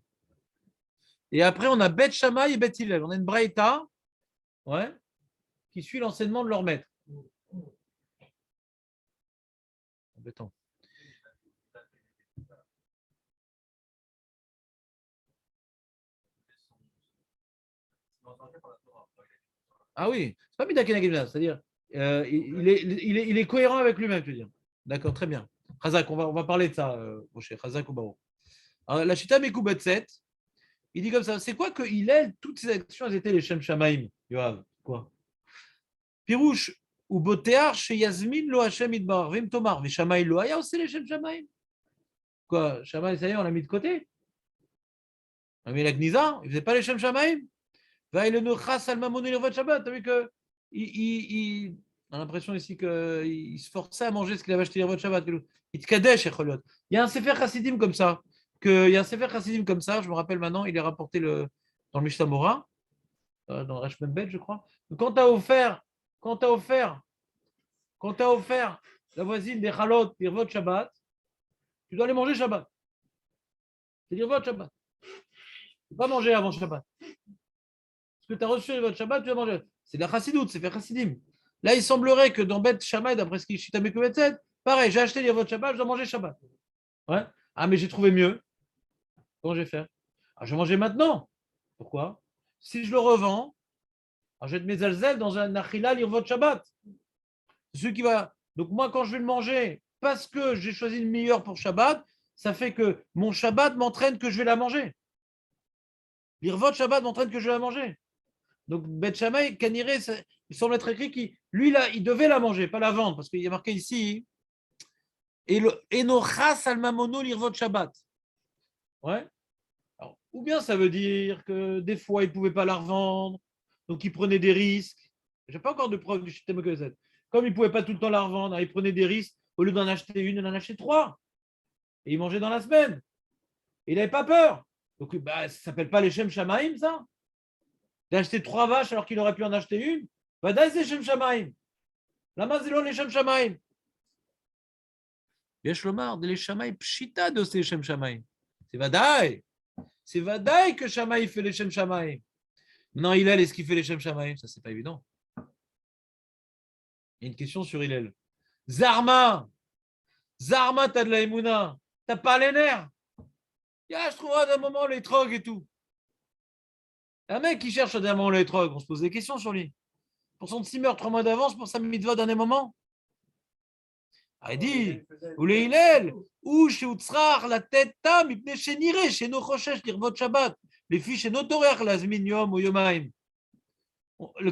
Et après, on a Bet Shammai et Bet Hillel. On a une braïta, ouais, qui suit l'enseignement de leur maître. Embêtant. Ah oui, c'est pas Midaken Agimna, c'est-à-dire il est cohérent avec lui-même, je veux dire. D'accord, très bien. Chazak, on va parler de ça, Moshe, Chazak ou Baro. Alors, la Shita Mekubet 7, il dit comme ça, c'est quoi que Hillel, toutes ses actions, elles étaient les Shem Shamaim, Yoav, quoi? Pirouche, ou Botéar, chez Yasmin, lo Hashem Idbar, Vim Tomar, Vishamaï lo Aya, aussi les Shem Shamaim. Quoi, Shamaï, ça y est, on l'a mis de côté. On a mis la Gniza, il ne faisait pas les Shem Shamaim. Va il le chas al mamon et le Shabbat. Tu as vu que on a l'impression ici qu'il se forçait à manger ce qu'il avait acheté le Shabbat. Il te kadesh, il y a un sefer chassidim comme ça. Il y a un sefer chassidim comme ça. Je me rappelle maintenant, il est rapporté dans le Mishnah Mora, dans le Rashmem Bet, je crois. Quand tu as offert la voisine des Chalot, des Revot Shabbat, tu dois aller manger Shabbat. C'est dire Revot Shabbat. Tu ne peux pas manger avant Shabbat. Que tu as reçu votre Shabbat, tu vas manger. C'est de la chassidoute, c'est fait chassidim. Là, il semblerait que dans Bet Shammai, d'après ce qui est à Mekouvetzet, pareil, j'ai acheté les votre Shabbat, je dois manger Shabbat. Ouais. Ah, mais j'ai trouvé mieux. Comment je vais faire? Alors, je vais manger maintenant. Pourquoi? Si je le revends, alors je vais mettre mes alzel dans un achila lire votre Shabbat. C'est celui qui va. Donc, moi, quand je vais le manger, parce que j'ai choisi le meilleur pour Shabbat, ça fait que mon Shabbat m'entraîne que je vais la manger. Lire votre Shabbat m'entraîne que je vais la manger. Donc, Bet Shammai, Kaniré, il semble être écrit qu'il, lui, là, il devait la manger, pas la vendre, parce qu'il y a marqué ici, Et le Enochas al mamono l'irvot Shabbat. Ouais. Alors, ou bien ça veut dire que des fois, il ne pouvait pas la revendre, donc il prenait des risques. Je n'ai pas encore de preuve du système que c'est. Comme il ne pouvait pas tout le temps la revendre, il prenait des risques. Au lieu d'en acheter une, il en achetait 3. Et il mangeait dans la semaine. Et il n'avait pas peur. Donc, ça ne s'appelle pas les Shem Shamaim, ça. D'acheter 3 vaches alors qu'il aurait pu en acheter une. Vadaï, c'est Shem Shamaim. Lama, c'est les Shem Shamaim. Yesh lomar, les Shamaim, pshita de ces Shem Shamaim. C'est Vadaï. C'est Vadaï que Shamaï fait les Shem Shamaim. Non, Hillel, est-ce qu'il fait les Shem Shamaim? Ça, c'est pas évident. Il y a une question sur Hillel. Zarma, t'as de la Emouna. T'as pas les nerfs. Je trouverai d'un moment les trogs et tout. Un mec qui cherche d'un moment les trogs, on se pose des questions sur lui. Pour son Tzimmer 3 mois d'avance, pour sa mitzvah d'un moment. Il dit, ou les Hillel, ou chez Utzrach, la tête tam, il chez Nire, chez nos Choshesh, l'Irvot Shabbat, les filles chez nos Torech, la Zmin Yom ou Yomaim.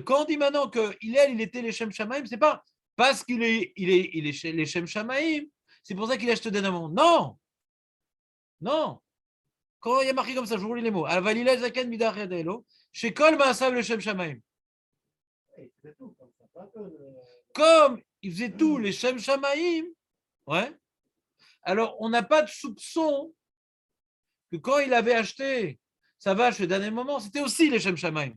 Quand on dit maintenant que Hillel, il était les Shem Shamaim, c'est pas parce qu'il est les Shem Shamaim, c'est pour ça qu'il a acheté d'un moment. Non! Non! Quand il y a marqué comme ça, je vous lis les mots. Al-Valilel Zaken Midar Yadelo, chez Kol Maasav le Shem Shamaim. Comme il faisait tout les Shem Shamaim, ouais. Alors on n'a pas de soupçon que quand il avait acheté sa vache le dernier moment, c'était aussi les Shem Shamaim.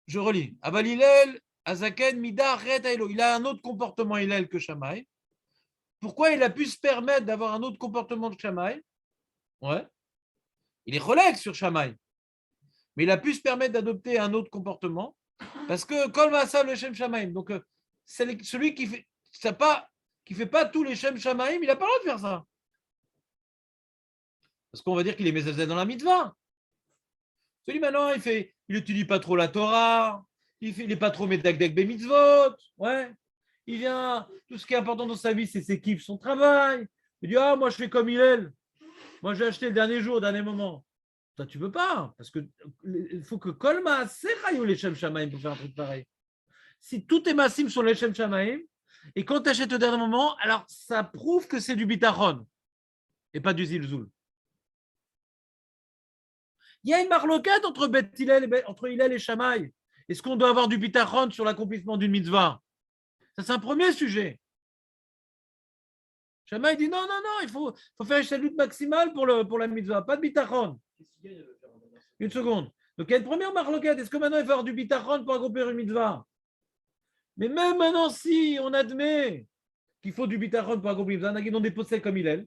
Je relis. Avalilel, Azaken, Midar, Retailo. Il a un autre comportement Hillel que Shamaï. Pourquoi il a pu se permettre d'avoir un autre comportement que Shamaï? Ouais. Il est relègue sur Shamaï. Mais il a pu se permettre d'adopter un autre comportement parce que Kol Maasav le Shem Shamaim. Donc, c'est celui qui fait pas tous les Shem Shamaim, il n'a pas le droit de faire ça. Parce qu'on va dire qu'il est Mezazel dans la mitzvah. Celui maintenant, il n'étudie pas trop la Torah, il n'est pas trop Medakdek Bemitzvot, ouais. Il vient, tout ce qui est important dans sa vie, c'est ses kiffs, son travail. Il dit, moi je fais comme Hillel. Moi j'ai acheté le dernier jour, au dernier moment. Toi tu peux pas, parce qu'il faut que Kolma Serayo les Shem Shamaim pour faire un truc pareil. Si tous tes massim sont les Shem Shamaim, et quand tu achètes au dernier moment, alors ça prouve que c'est du bitachon et pas du zilzoul. Il y a une marloquette entre Hillel et Shamaï. Est-ce qu'on doit avoir du bitachon sur l'accomplissement d'une mitzvah? Ça, c'est un premier sujet. Shamaï dit non, il faut faire une lutte maximale pour la mitzvah, pas de bitachon. Une seconde. Donc, il y a une première marloquette. Est-ce que maintenant, il faut avoir du bitachon pour accomplir une mitzvah? Mais même maintenant, si on admet qu'il faut du bitachon pour accomplir une mitzvah, il y en a qui ont des possèdes comme Hillel,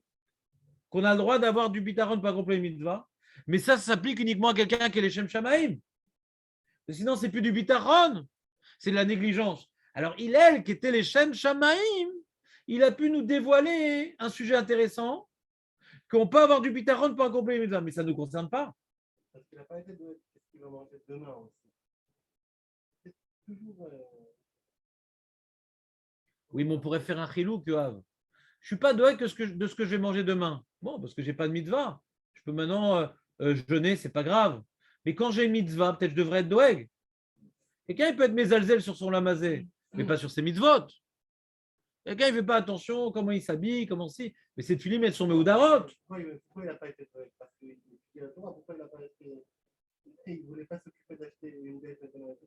qu'on a le droit d'avoir du bitachon pour accomplir une mitzvah. Mais ça s'applique uniquement à quelqu'un qui est les Shem Shamaim. Sinon, c'est plus du bitachon, c'est de la négligence. Alors, Hillel, qui était les Shem Shamaim, il a pu nous dévoiler un sujet intéressant, qu'on peut avoir du bitachon pour accomplir une mitzvah, mais ça ne nous concerne pas. Parce qu'il n'a pas été de ce qu'il va manger demain aussi. C'est toujours. Oui, mais on pourrait faire un chilou, Yoav. Je ne suis pas doué de ce que je vais manger demain. Bon, parce que je n'ai pas de mitzvah. Je peux maintenant jeûner, c'est pas grave. Mais quand j'ai une mitzvah, peut-être je devrais être doeg. Quelqu'un il peut être mézalzel sur son lamazé, mais pas sur ses mitzvot. Quelqu'un il ne fait pas attention comment il s'habille, comment si. Mais ces tulim, elles sont méoudarot. Pourquoi il n'a pas été doeg? Parce qu'il y a le droit, pourquoi il n'a pas été. Il ne voulait pas s'occuper d'acheter une bête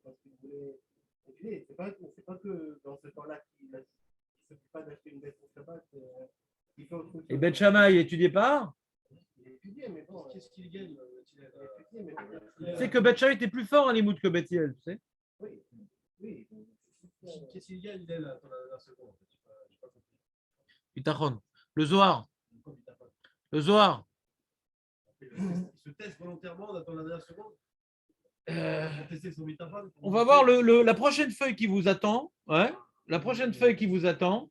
parce qu'il voulait étudier. C'est pas que dans ce temps-là qu'il ne s'occupe pas d'acheter une bête pour Shabbat. Il fait autre chose. Et Ben Shammai, il n'étudiait pas. Il étudiait, mais bon. Qu'est-ce qu'il gagne? Tu sais que Bet Shammai était plus fort en limoud que Bet Hillel, tu sais. Oui. Qu'est-ce qu'il gagne, il est là, dans la seconde? Bitachon. Le Zohar. Le Zohar. Il se teste volontairement dans la dernière seconde. On va voir la prochaine feuille qui vous attend. Ouais. La prochaine feuille qui vous attend.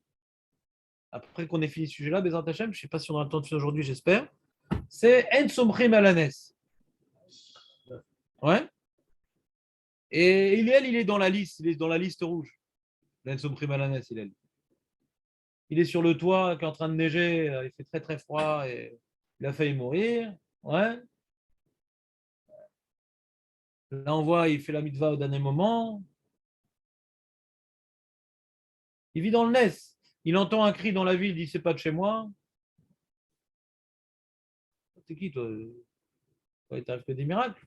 Après qu'on ait fini ce sujet-là, Bezrat Hashem, je ne sais pas si on aura le temps de faire aujourd'hui, j'espère. C'est En Somrim Alanes. Ouais. Et Hillel, il est dans la liste. Il est dans la liste rouge. En Somrim Alanes, Hillel. Il est sur le toit, qui est en train de neiger. Il fait très très froid et il a failli mourir. Ouais. Là, on voit, il fait la mitzvah au dernier moment. Il vit dans le Nes. il entend un cri dans la ville, il dit c'est pas de chez moi. C'est qui toi? Ouais, t'arrives que des miracles.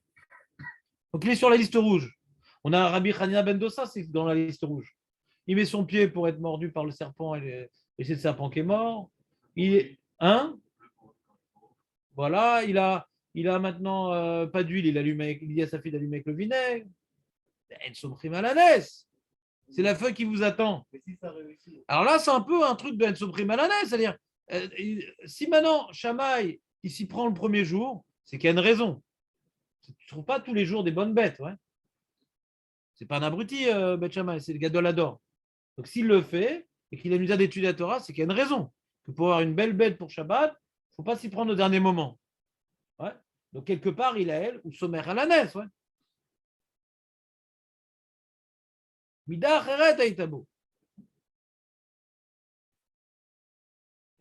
Donc il est sur la liste rouge. On a Rabbi Hanina ben Dossa, c'est dans la liste rouge. Il met son pied pour être mordu par le serpent et c'est le serpent qui est mort. Il est voilà, il a maintenant pas d'huile, il dit à sa fille d'allumer avec le vinaigre. C'est la feuille qui vous attend. Alors là, c'est un peu un truc de Enso Primalanès, c'est-à-dire, si maintenant Shamaï, il s'y prend le premier jour, c'est qu'il y a une raison. Tu ne trouves pas tous les jours des bonnes bêtes. Ouais. C'est pas un abruti, Beth Shammai, c'est le Gadol Hador. Donc s'il le fait et qu'il a une usage d'étude à Torah, c'est qu'il y a une raison. Que pour avoir une belle bête pour Shabbat, il ne faut pas s'y prendre au dernier moment. Ouais. Donc quelque part, il a elle, ou sommer à la naisse. Ouais. Mida acheret aitabo.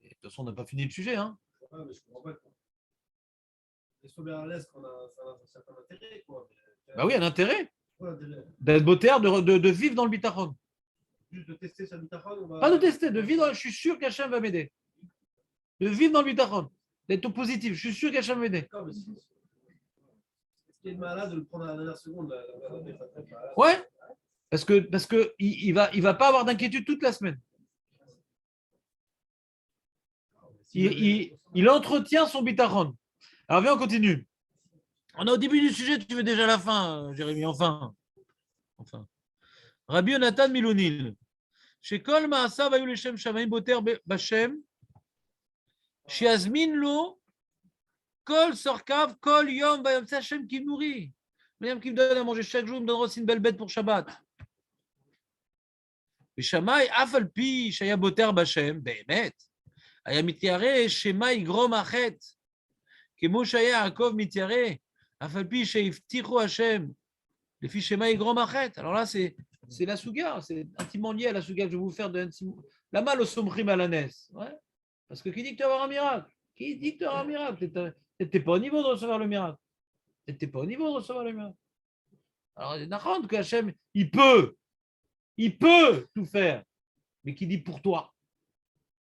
De toute façon, on n'a pas fini le sujet. Hein. Ouais, mais je comprends pas. Les sommets à l'aise, ça a un certain intérêt. Quoi. Mais, Bah oui, un intérêt. quoi l'intérêt? D'être beau-terre, de vivre dans le bitachon. Juste de tester sa bitachon, Pas de tester, de vivre. Je suis sûr qu'Hachem va m'aider. De vivre dans le bitachon. D'être au positif. Je suis sûr qu'Hachem va m'aider. Est-ce qu'il est malade de le prendre à la dernière seconde Ouais. Parce que il va pas avoir d'inquiétude toute la semaine. Il entretient son bitachon. Alors viens, on continue. On est au début du sujet, tu veux déjà la fin, Jérémy, enfin. Rabbi Yonatan Milonil. Chez Kol Maasa Vayu Leshem Shamayim Boter Bashem. Chez Azmin Lo. Kol Sorkav, Kol Yom Vayom. C'est Hachem qui me nourrit. Même qui me donne à manger chaque jour, il me donnera aussi une belle bête pour Shabbat. Et Shamaï, Afal Pi, Shaya Boter Bashem, Behemet. Aya Mitiare, Shemaï Grom Achet. Kemo Shaya Akov Mitiare. Afal Pi, Sheiftichu Hachem. Les fiches Shemaï Grom Achet. Alors là, c'est la Souga, c'est intimement lié à la Souga que je vais vous faire de la mal au Somrim Alanes. Ouais. Parce que qui dit que tu vas avoir un miracle? Qui dit que tu auras un miracle? Tu n'étais pas au niveau de recevoir le miracle. Tu n'étais pas au niveau de recevoir le miracle. Alors, il y a que Hachem, il peut tout faire. Mais qui dit pour toi?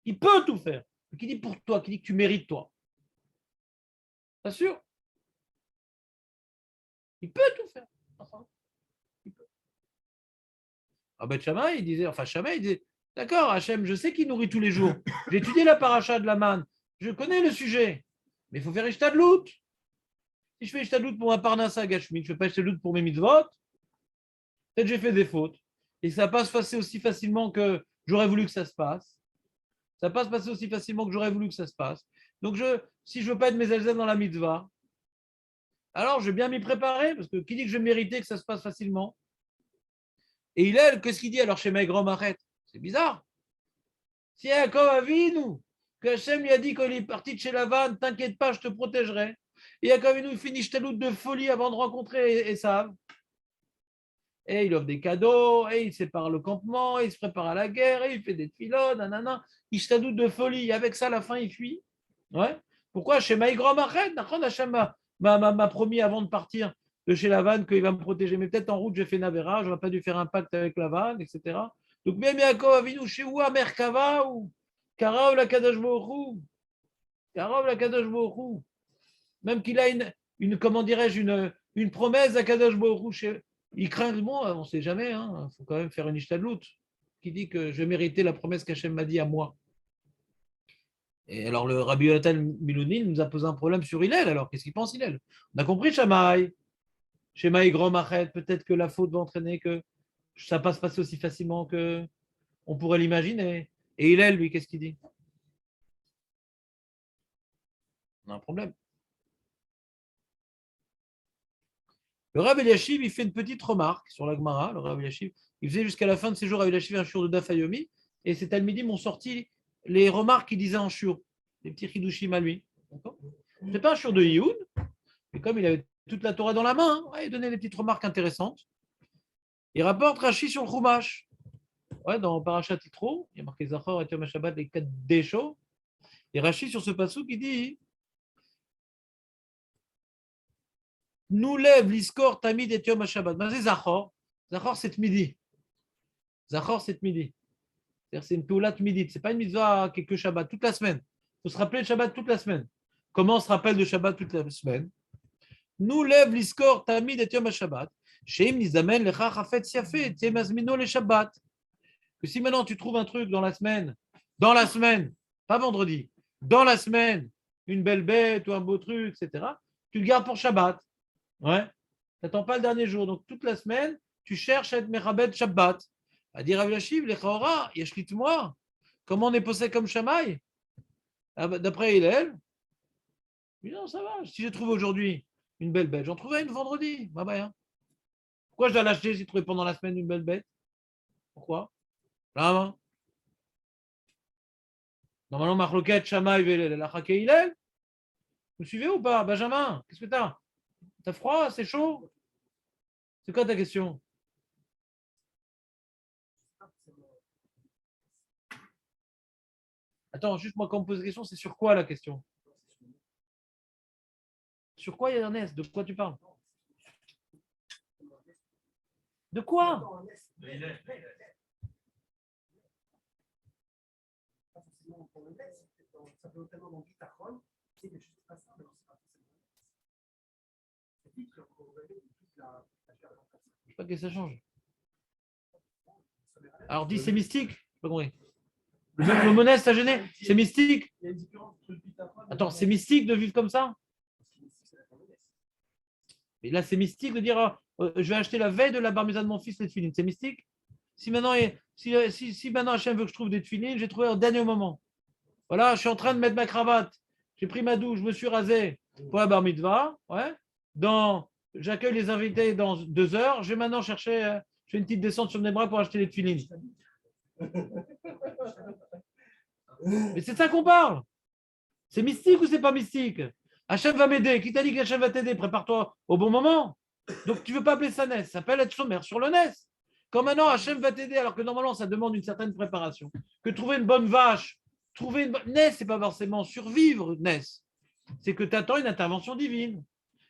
Il peut tout faire. Mais qui dit pour toi? Qui dit que tu mérites toi? Pas sûr? Il peut tout faire. Ah ben Shammai, il disait, d'accord, Hachem, je sais qu'il nourrit tous les jours. J'ai étudié la paracha de la manne. Je connais le sujet. Mais il faut faire Ishtadlout. Si je fais Ishtadlout pour ma parnassa gashmit, je ne fais pas Ishtadlout pour mes mitzvot, peut-être j'ai fait des fautes. Et ça passe passer aussi facilement que j'aurais voulu que ça se passe. Ça passe passer aussi facilement que j'aurais voulu que ça se passe. Donc, si je ne veux pas être mes elzem dans la mitzvah, alors je vais bien m'y préparer, parce que qui dit que je vais mériter que ça se passe facilement? Et qu'est-ce qu'il dit alors chez Maïgrom arrête? C'est bizarre. Si Yaakov Avinu, que Hachem lui a dit qu'il est parti de chez Lavan, t'inquiète pas, je te protégerai. Et Yaakov Avinu, il finit Shtalout de folie avant de rencontrer Esav. Et il offre des cadeaux, et il sépare le campement, et il se prépare à la guerre, et il fait des filones, nanana. Il Shtalout de folie. Et avec ça, à la fin, il fuit. Ouais. Pourquoi chez Maïgrom arrête? Hachem m'a promis avant de partir de chez Lavan qu'il va me protéger. Mais peut-être en route, j'ai fait Navera, je n'aurais pas dû faire un pacte avec Lavan, etc. Donc même Yaakov Avinu, chez où Merkava ou Kara ou la Kadosh Baruch Hu. Même qu'il a une comment dirais-je, une promesse à Kadosh Baruch Hu. Il craint, bon, on ne sait jamais, il faut quand même faire une ishtadlout qui dit que je vais mériter la promesse qu'Hachem m'a dit à moi. Et alors le Rabbi Yonatan Milonil nous a posé un problème sur Hillel. Alors qu'est-ce qu'il pense Hillel? On a compris Shammai. Shemaï Grand Machet, peut-être que la faute va entraîner que ça passe passer aussi facilement que on pourrait l'imaginer. Et Hillel, lui, qu'est-ce qu'il dit? On a un problème. Le Rav Eliashiv, il fait une petite remarque sur la Gemara. Le Rav Eliashiv, il faisait jusqu'à la fin de ses jours Rav Eliashiv un shiur de Daf Yomi, et ces Talmidim ont sorti les remarques qu'il disait en shiur, les petits chidushim à lui. Ce n'est pas un shiur de Yehoud, mais comme il avait toute la Torah dans la main, il donnait des petites remarques intéressantes. Il rapporte Rashi sur le Chumash. Dans Parashat Yitro, il y a marqué Zachor et Yom HaShabbat, les 4 déchaux. Et Rashi sur ce passage qui dit nous lève l'iskor tamid et Yom HaShabbat. C'est Zachor. Zachor, c'est midi. C'est-à-dire c'est une Péoulat midit. Ce n'est pas une mitzvah quelques Shabbat, toute la semaine. Il faut se rappeler de Shabbat toute la semaine. Comment on se rappelle de Shabbat toute la semaine? Nous lève l'iskor tamid et yom Shabbat. Sheim nizamen lecha chafetz yafet mazmino le Shabbat. Que si maintenant tu trouves un truc dans la semaine, pas vendredi, dans la semaine, une belle bête ou un beau truc, etc., tu le gardes pour Shabbat. Ouais. Tu n'attends pas le dernier jour. Donc toute la semaine, tu cherches à être Mechabed Shabbat. À dire Rav Yashiv, les Chaora, Yashlit-moi. Comment on est posé comme Shamaï? D'après Hillel, non, ça va. Si j'ai trouvé aujourd'hui une belle bête, j'en trouvais une vendredi. Pourquoi je dois l'acheter si j'ai trouvé pendant la semaine une belle bête? Pourquoi? Là, normalement, Machloket, Shamaï, la Chaké Hillel. Vous suivez ou pas? Benjamin, qu'est-ce que t'as? T'as froid? C'est chaud? C'est quoi ta question? Attends, juste moi, quand on me pose la question, c'est sur quoi la question? Sur quoi, Ernest? De quoi tu parles? De quoi? Je sais pas que ça change. Alors dis c'est mystique. Je sais pas compris. Le moneste, ça gêné. C'est mystique. Attends, c'est mystique de vivre comme ça? Mais là, c'est mystique de dire je vais acheter la veille de la bar mitzvah de mon fils les tefilines. C'est mystique? Si maintenant Hachem veut que je trouve des tefilines, j'ai trouvé au dernier moment. Voilà, je suis en train de mettre ma cravate. J'ai pris ma douche, je me suis rasé pour la bar mitzvah. Ouais. J'accueille les invités dans 2 heures. Je vais maintenant chercher, je fais une petite descente sur mes bras pour acheter les tefilines. Mais c'est de ça qu'on parle. C'est mystique ou c'est pas mystique? Hachem va m'aider. Qui t'a dit qu'Hachem va t'aider? Prépare-toi au bon moment. Donc tu ne veux pas appeler ça Nes. Ça s'appelle être sommaire sur le Nes. Quand maintenant Hachem va t'aider, alors que normalement ça demande une certaine préparation. Que trouver une bonne vache, Nes, ce n'est pas forcément survivre, Nes. C'est que tu attends une intervention divine.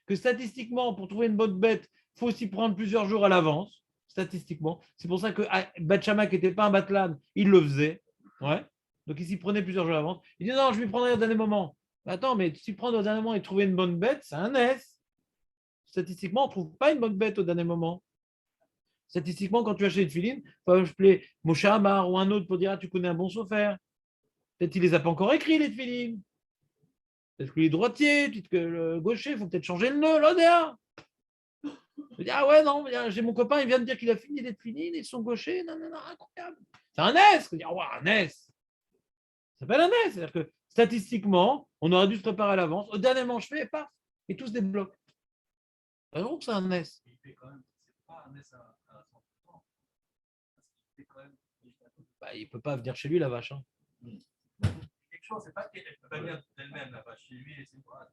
Que statistiquement, pour trouver une bonne bête, il faut aussi prendre plusieurs jours à l'avance. Statistiquement. C'est pour ça que Bat Shama, qui n'était pas un Batlan, il le faisait. Ouais. Donc il s'y prenait plusieurs jours à l'avance. Il dit non, je vais prendre au dernier moment. Attends, mais s'y prendre au dernier moment et trouver une bonne bête, c'est un S. Statistiquement, on ne trouve pas une bonne bête au dernier moment. Statistiquement, quand tu achètes une filine, il faut appeler Moshe Amar ou un autre pour dire ah, tu connais un bon sophère. Peut-être qu'il ne les a pas encore écrits, les filines. Peut-être que les droitiers, peut-être que le gaucher, il faut peut-être changer le nœud, l'ODA. Je dis ah ouais, non, j'ai mon copain, il vient de dire qu'il a fini les filines et son gaucher, non, incroyable. C'est un S. Je dis ah ouais, un S. Ça s'appelle un S. C'est-à-dire que statistiquement, on aurait dû se préparer à l'avance. Au dernier moment, je fais, paf, et tout se débloque. Alors que c'est un S. C'est pas un S à 100%. Il ne peut pas venir chez lui, la vache. Hein. Quelque chose, c'est pas qu'elle ne peut pas venir d'elle-même, la vache. Chez lui, c'est quoi?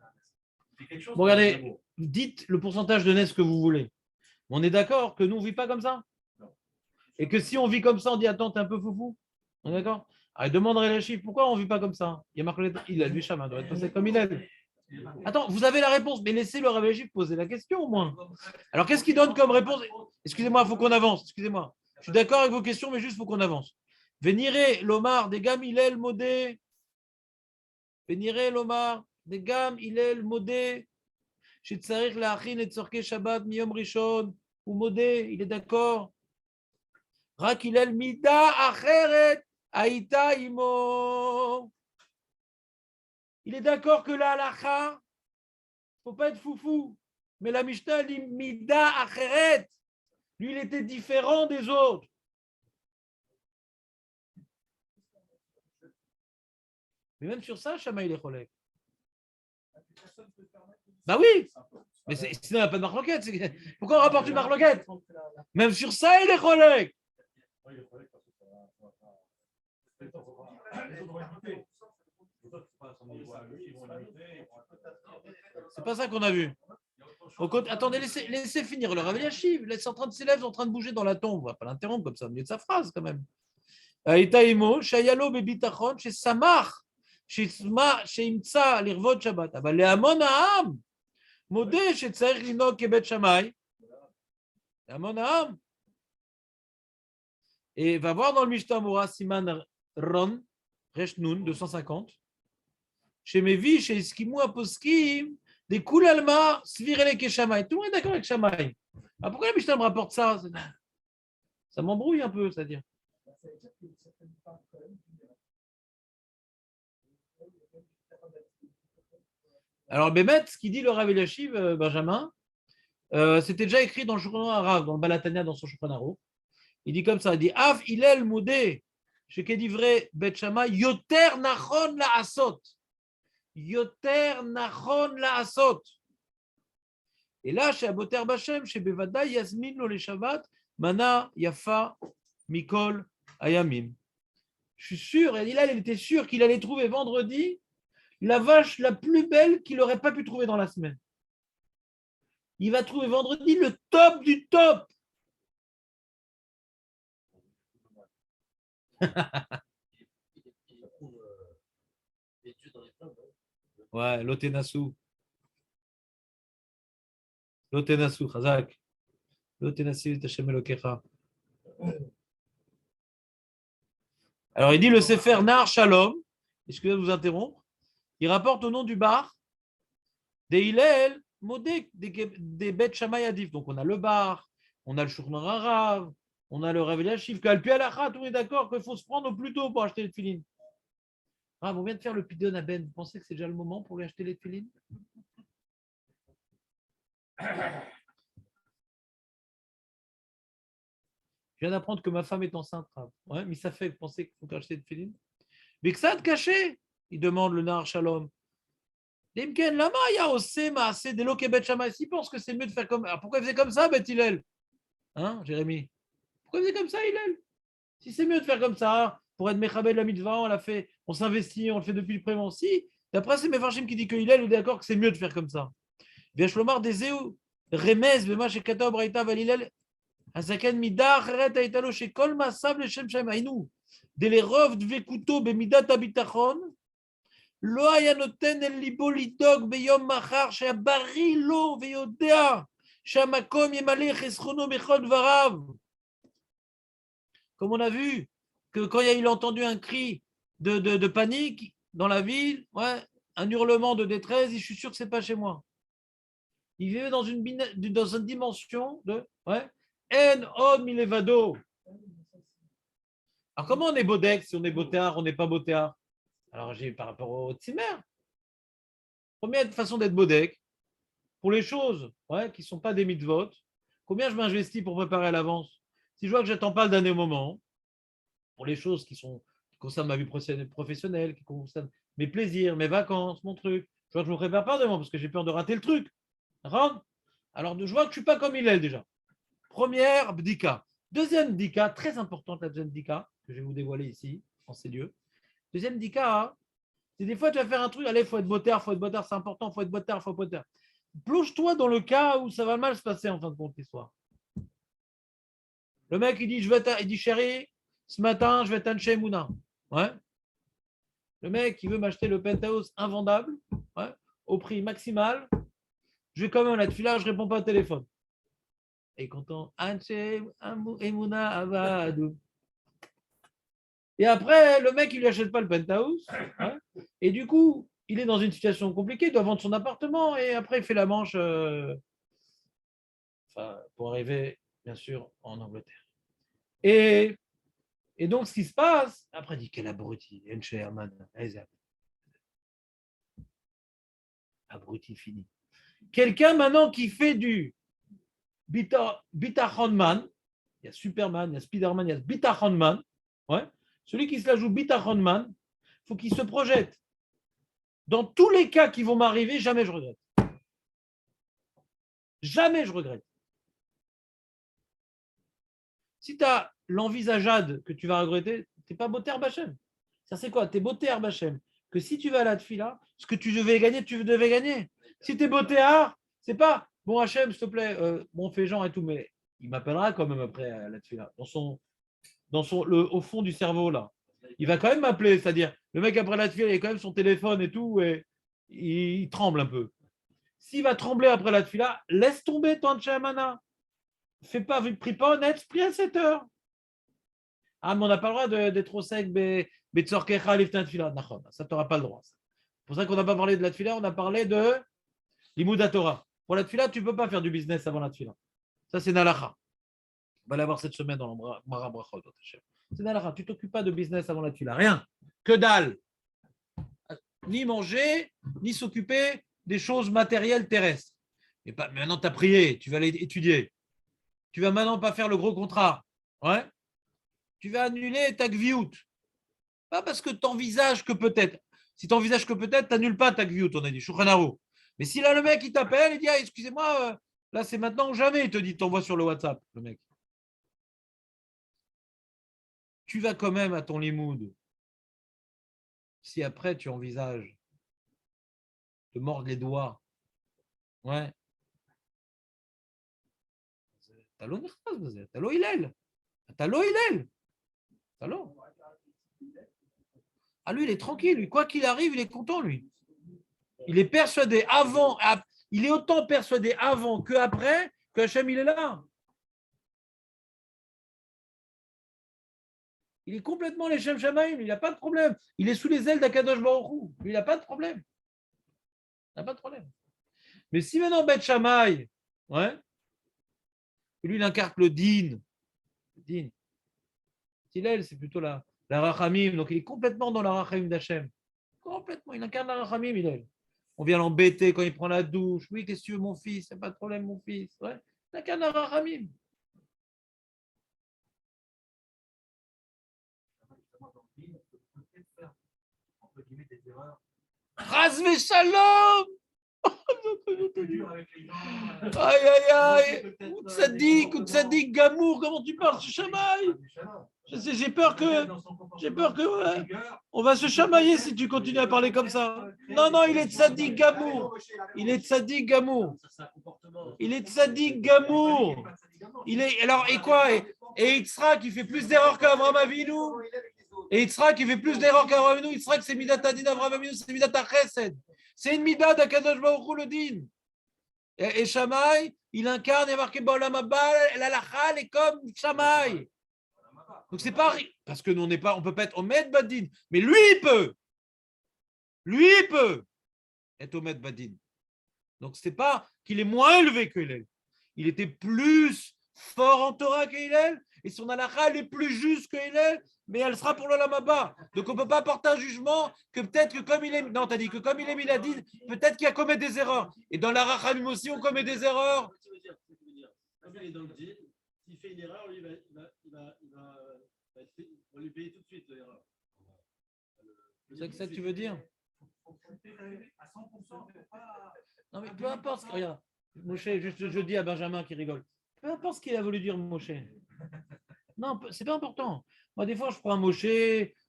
C'est quelque chose. Bon, regardez, dites le pourcentage de NES que vous voulez. On est d'accord que nous, on ne vit pas comme ça? Et que si on vit comme ça, on dit attends, t'es un peu foufou. On est d'accord? Alors, demanderait les chiffres. Pourquoi on ne vit pas comme ça? Il y a marqué, il a lui Chama, doit être passé comme il est. Attends, vous avez la réponse, mais laissez le Rav Yashiv poser la question au moins. Alors, qu'est-ce qu'il donne comme réponse? Excusez-moi, il faut qu'on avance. Excusez-moi. Je suis d'accord avec vos questions, mais juste il faut qu'on avance. Venirez l'Omar des Gam Hillel Modé. Venirez l'Omar des Gam Hillel Modé. Shetzarich la'achin et tzorkei Shabbat miyom rishon. Ou Modé, il est d'accord. Rak Hillel mida acheret aïta imo. Il est d'accord que la halacha, il ne faut pas être foufou. Mais la Mishnah dit mida acheret. Lui, il était différent des autres. Mais même sur ça, Shama, il est cholek. Bah oui, mais sinon, il n'y a pas de marloquette. Pourquoi on rapporte une marloquette? Même sur ça, il est cholek. C'est pas ça qu'on a vu. Attendez, laissez finir le Rav Yashiv. Laissez en train de s'élève, en train de bouger dans la tombe. On ne va pas l'interrompre comme ça au milieu de sa phrase quand même. Aïtaïmo, Shayalo Bebitachon, chez Samach, chez Imtsa, l'Irvot Shabbat. Ah ben, les Amon Aham, Modé, chez Tsaïr Lino, Kebet Shamay. Les Amon Aham. Et va voir dans le Mishnah Mora, Siman Ron, Resh Nun, 250. Chez Mevi, chez Eskimou Aposkim, des Koulalma, Svirele Keshamay. Tout le monde est d'accord avec Shamay. Ah, pourquoi le Mishnah me rapporte ça? Ça m'embrouille un peu, c'est-à-dire. Alors, Bémet, ce qu'il dit le Rav Eliashiv, Benjamin, c'était déjà écrit dans le Shulchan Arav, dans le Balatania, dans son Shulchan Aruch. Il dit comme ça, il dit Av Hillel Moudé, chez Kedivre Bet Shammai, Yoter Nachon la Asot. Yoter Nachon la Asot. Et là, chez Aboter Bachem, chez Bevada, Yasmin lo le Shabbat, Mana Yafa Mikol Ayamim. Je suis sûr, et là, il était sûr qu'il allait trouver vendredi la vache la plus belle qu'il n'aurait pas pu trouver dans la semaine. Il va trouver vendredi le top du top. Ouais, l'Otenasu. L'Otenasu, Chazak. L'Otenasu, Tachem Elokecha. Alors, il dit le Sefer Nar Shalom. Excusez-moi de vous interrompre. Il rapporte au nom du bar des Hillel, Modé, des Bet Shammai Adif. Donc, on a le bar, on a le Shulchan Arav, on a le Rav Eliashiv, Kalpi Alachat, on est d'accord qu'il faut se prendre au plus tôt pour acheter les tefilines. Ah, on vient de faire le Pidon à Ben. Vous pensez que c'est déjà le moment pour lui acheter les tefilines? Je viens d'apprendre que ma femme est enceinte. Ouais, mais ça fait que vous pensez qu'il faut acheter des tefilines. Mais que ça de caché, il demande le Nar Shalom. Dimken, lama ya osema, c'est des lokebet Shammai. S'il pense que c'est mieux de faire comme. Alors pourquoi il faisait comme ça, Bet Hillel? Hein, Jérémy? Pourquoi il faisait comme ça, Hillel? Si c'est mieux de faire comme ça, pour être Mechabed la mitzvah, on l'a fait, on s'investit, on le fait depuis le prément. Si, d'après c'est Mefarshim qui dit que Hillel est d'accord que c'est mieux de faire comme ça. Viachlomar des Zéou, Remez, Bema Shekata Braïta Valilel, Azaken Mida, Acheret Aitalo, Shekol Masab, le Shem Shem Ainu, Delerov Dvekuto, Bemidat Abitachon. לא היה נותן אל ליבו לדאוג ביום מחר שהבריא לו ויודע שהמקום ימלא חסכונו בכל דבריו. Comme on a vu que quand il a entendu un cri de panique dans la ville, ouais, un hurlement de détresse, je suis sûr que ce n'est pas chez moi. Il vivait dans une dimension de En od milevado. Alors comment on est bodek si on est botéard, on n'est pas botéard? Alors, j'ai par rapport au Tzimer. Première façon d'être bodek, pour les choses qui ne sont pas des mitzvot, combien je m'investis pour préparer à l'avance? Si je vois que je n'attends pas le dernier moment, pour les choses qui concernent ma vie professionnelle, qui concernent mes plaisirs, mes vacances, mon truc, je vois que je ne me prépare pas devant parce que j'ai peur de rater le truc. Alors, je vois que je ne suis pas comme il est déjà. Première bdika. Deuxième bdika, très importante, la deuxième bdika, que je vais vous dévoiler ici, en ces lieux. Deuxième dika, c'est des fois tu vas faire un truc, allez, il faut être bottard, c'est important, il faut être bottard. Plonge-toi dans le cas où ça va mal se passer en fin de compte l'histoire. Le mec, il dit, il dit, chérie, ce matin, je vais être chez Mouna. Ouais. Le mec, il veut m'acheter le penthouse invendable, au prix maximal. Je vais quand même à la tefila, je ne réponds pas au téléphone. Et content, Mouna Avadou. Et après, le mec, il ne lui achète pas le penthouse. Et du coup, il est dans une situation compliquée, il doit vendre son appartement. Et après, il fait la manche pour arriver, bien sûr, en Angleterre. Et donc, ce qui se passe, après, il dit quel abruti. Abruti fini. Quelqu'un maintenant qui fait du Bitachonman, il y a Superman, il y a Spiderman, il y a Bitachonman. Ouais. Celui qui se la joue Bitachonman, il faut qu'il se projette. Dans tous les cas qui vont m'arriver, jamais je regrette. Jamais je regrette. Si tu as l'envisageade que tu vas regretter, tu n'es pas Boter Bachem. Ça, c'est quoi? Tu es Boter Bachem. Que si tu vas à la tefila, ce que tu devais gagner, tu devais gagner. Si tu es Botéar, c'est pas bon Hachem, s'il te plaît, on fait genre et tout, mais il m'appellera quand même après à la tefila. Au fond du cerveau, là. Il va quand même m'appeler, c'est-à-dire, le mec après la tefila, il a quand même son téléphone et tout, et il tremble un peu. S'il va trembler après la tefila, laisse tomber ton Tchamana. Prie pas honnête, prie à 7 heures. Ah, mais on n'a pas le droit d'être au sec, betzorkecha liftan tefila. Ça, tu n'auras pas le droit. C'est pour ça qu'on n'a pas parlé de la tefila, on a parlé de l'imouda Torah. Pour la tefila, tu ne peux pas faire du business avant la tefila. Ça, c'est Nalacha. On va l'avoir cette semaine dans le Mara Brachot. C'est Nalacha. Tu ne t'occupes pas de business avant la tefila. Rien. Que dalle. Ni manger, ni s'occuper des choses matérielles terrestres. Et pas, maintenant, tu as prié, tu vas aller étudier. Tu vas maintenant pas faire le gros contrat. Ouais. Tu vas annuler ta gviout. Pas parce que tu envisages que peut-être. Si tu envisages que peut-être, tu n'annules pas ta gviout, on a dit. Shulchan Aruch. Mais si là, le mec, il t'appelle, il dit, ah, excusez-moi, là, c'est maintenant ou jamais, il te dit, t'envoie sur le WhatsApp, le mec. Tu vas quand même à ton limoud. Si après, tu envisages de mordre les doigts. Ouais. T'as l'eau Hillel. T'as l'eau Hillel. T'as l'eau. Ah, lui, il est tranquille. Lui. Quoi qu'il arrive, il est content, lui. Il est persuadé avant, il est autant persuadé avant qu'après que Hachem, il est là. Il est complètement les Shem Shamaim, il n'a pas de problème. Il est sous les ailes d'Akadosh Baruch Hu. Lui, il n'a pas de problème. Il n'a pas de problème. Mais si maintenant Beth Shammai, ouais, lui, il incarne le din. Hillel, c'est plutôt la Rachamim. Donc, il est complètement dans la Rachamim d'Hachem. Complètement. Il incarne la Rachamim, Hillel. On vient l'embêter quand il prend la douche. Oui, qu'est-ce que tu veux, mon fils? Il n'y a pas de problème, mon fils. Ouais. Il incarne la Rachamim. Razve Shalom! Aïe, aïe, aïe! Tzadik, Gamour, comment tu parles, ce chamaille? J'ai peur que ouais, on va se chamailler si tu continues à parler comme ça. Non, il est Tzadik Gamour. Il est Tzadik Gamour. Alors, et quoi? Et Yitzhak qui fait plus d'erreurs qu'Avraham Avinu. Et Yitzhak qui fait plus d'erreurs qu'Avraham Avinu. Yitzhak, c'est Midat Adin Avraham Avinu, c'est Midat Chesed. C'est une Midat d'Akadosh Baruch Hu, le din. Et Shammai, il incarne, il y a marqué Ba'olam haba, l'alacha, est comme Shammai. Donc c'est pas parce que nous on peut pas être Omed Badin, mais lui il peut être Omed Badin. Donc c'est pas qu'il est moins élevé que Hillel. Il était plus fort en Torah que Hillel et son halakha elle est plus juste que Hillel, mais elle sera pour l'olam haba. Donc on peut pas porter un jugement que peut-être que comme il est non, t'as dit que comme il est Miladin, peut-être qu'il a commis des erreurs. Et dans la Rachamim aussi on commet des erreurs. Comme il est dans le deal, s'il fait une erreur, lui, on va lui payer tout de suite l'erreur. C'est ça que tu veux dire? Non, mais peu importe. Regarde, Moshe, je dis à Benjamin qui rigole. Peu importe ce qu'il a voulu dire, Moshe. Non, c'est pas important. Moi, des fois, je prends un Moshe.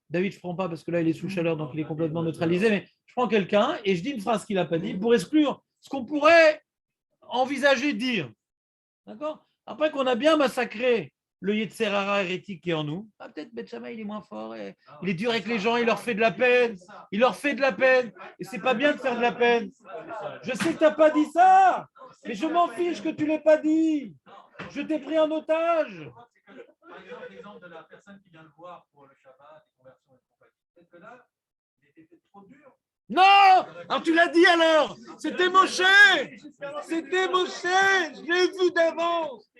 David, je ne prends pas parce que là, il est sous chaleur, donc il est complètement neutralisé. Mais je prends quelqu'un et je dis une phrase qu'il n'a pas dit pour exclure ce qu'on pourrait envisager de dire. D'accord? Après qu'on a bien massacré le Yetzerara hérétique qui est en nous, peut-être Beth Shammai, il est moins fort, il est dur avec les gens, il leur fait de la peine, et c'est pas bien de faire de la peine. Je sais que tu n'as pas dit ça, mais je m'en fiche que tu ne l'aies pas dit. Je t'ai pris en otage. Par exemple, l'exemple de la personne qui vient le voir pour le Shabbat, les conversions et compagnie. Peut-être que là, il était peut-être trop dur. Non! Alors tu l'as dit alors! C'était Moshe! Je l'ai vu d'avance!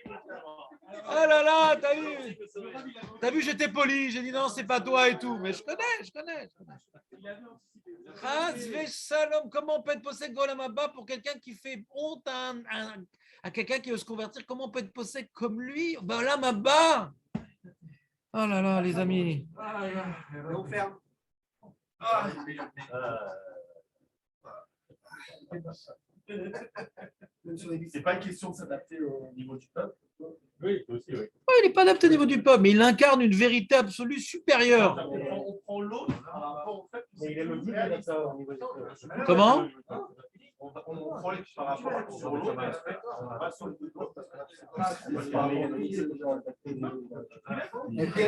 Oh là là, t'as vu, j'étais poli, j'ai dit non, c'est pas toi et tout, mais je connais. Shalom, comment on peut être possède Golam Haba pour quelqu'un qui fait honte à quelqu'un qui veut se convertir? Comment on peut être possède comme lui? Golam Haba! Oh là là, les amis. On ferme. C'est pas une question de s'adapter au niveau du peuple. Oui, aussi, oui. Ouais, il n'est pas adapté au niveau du peuple, mais il incarne une vérité absolue supérieure. On prend l'autre par rapport au fait qu'il est le dit ça au niveau du peuple. Comment? On prend les par rapport sur l'autre aspect,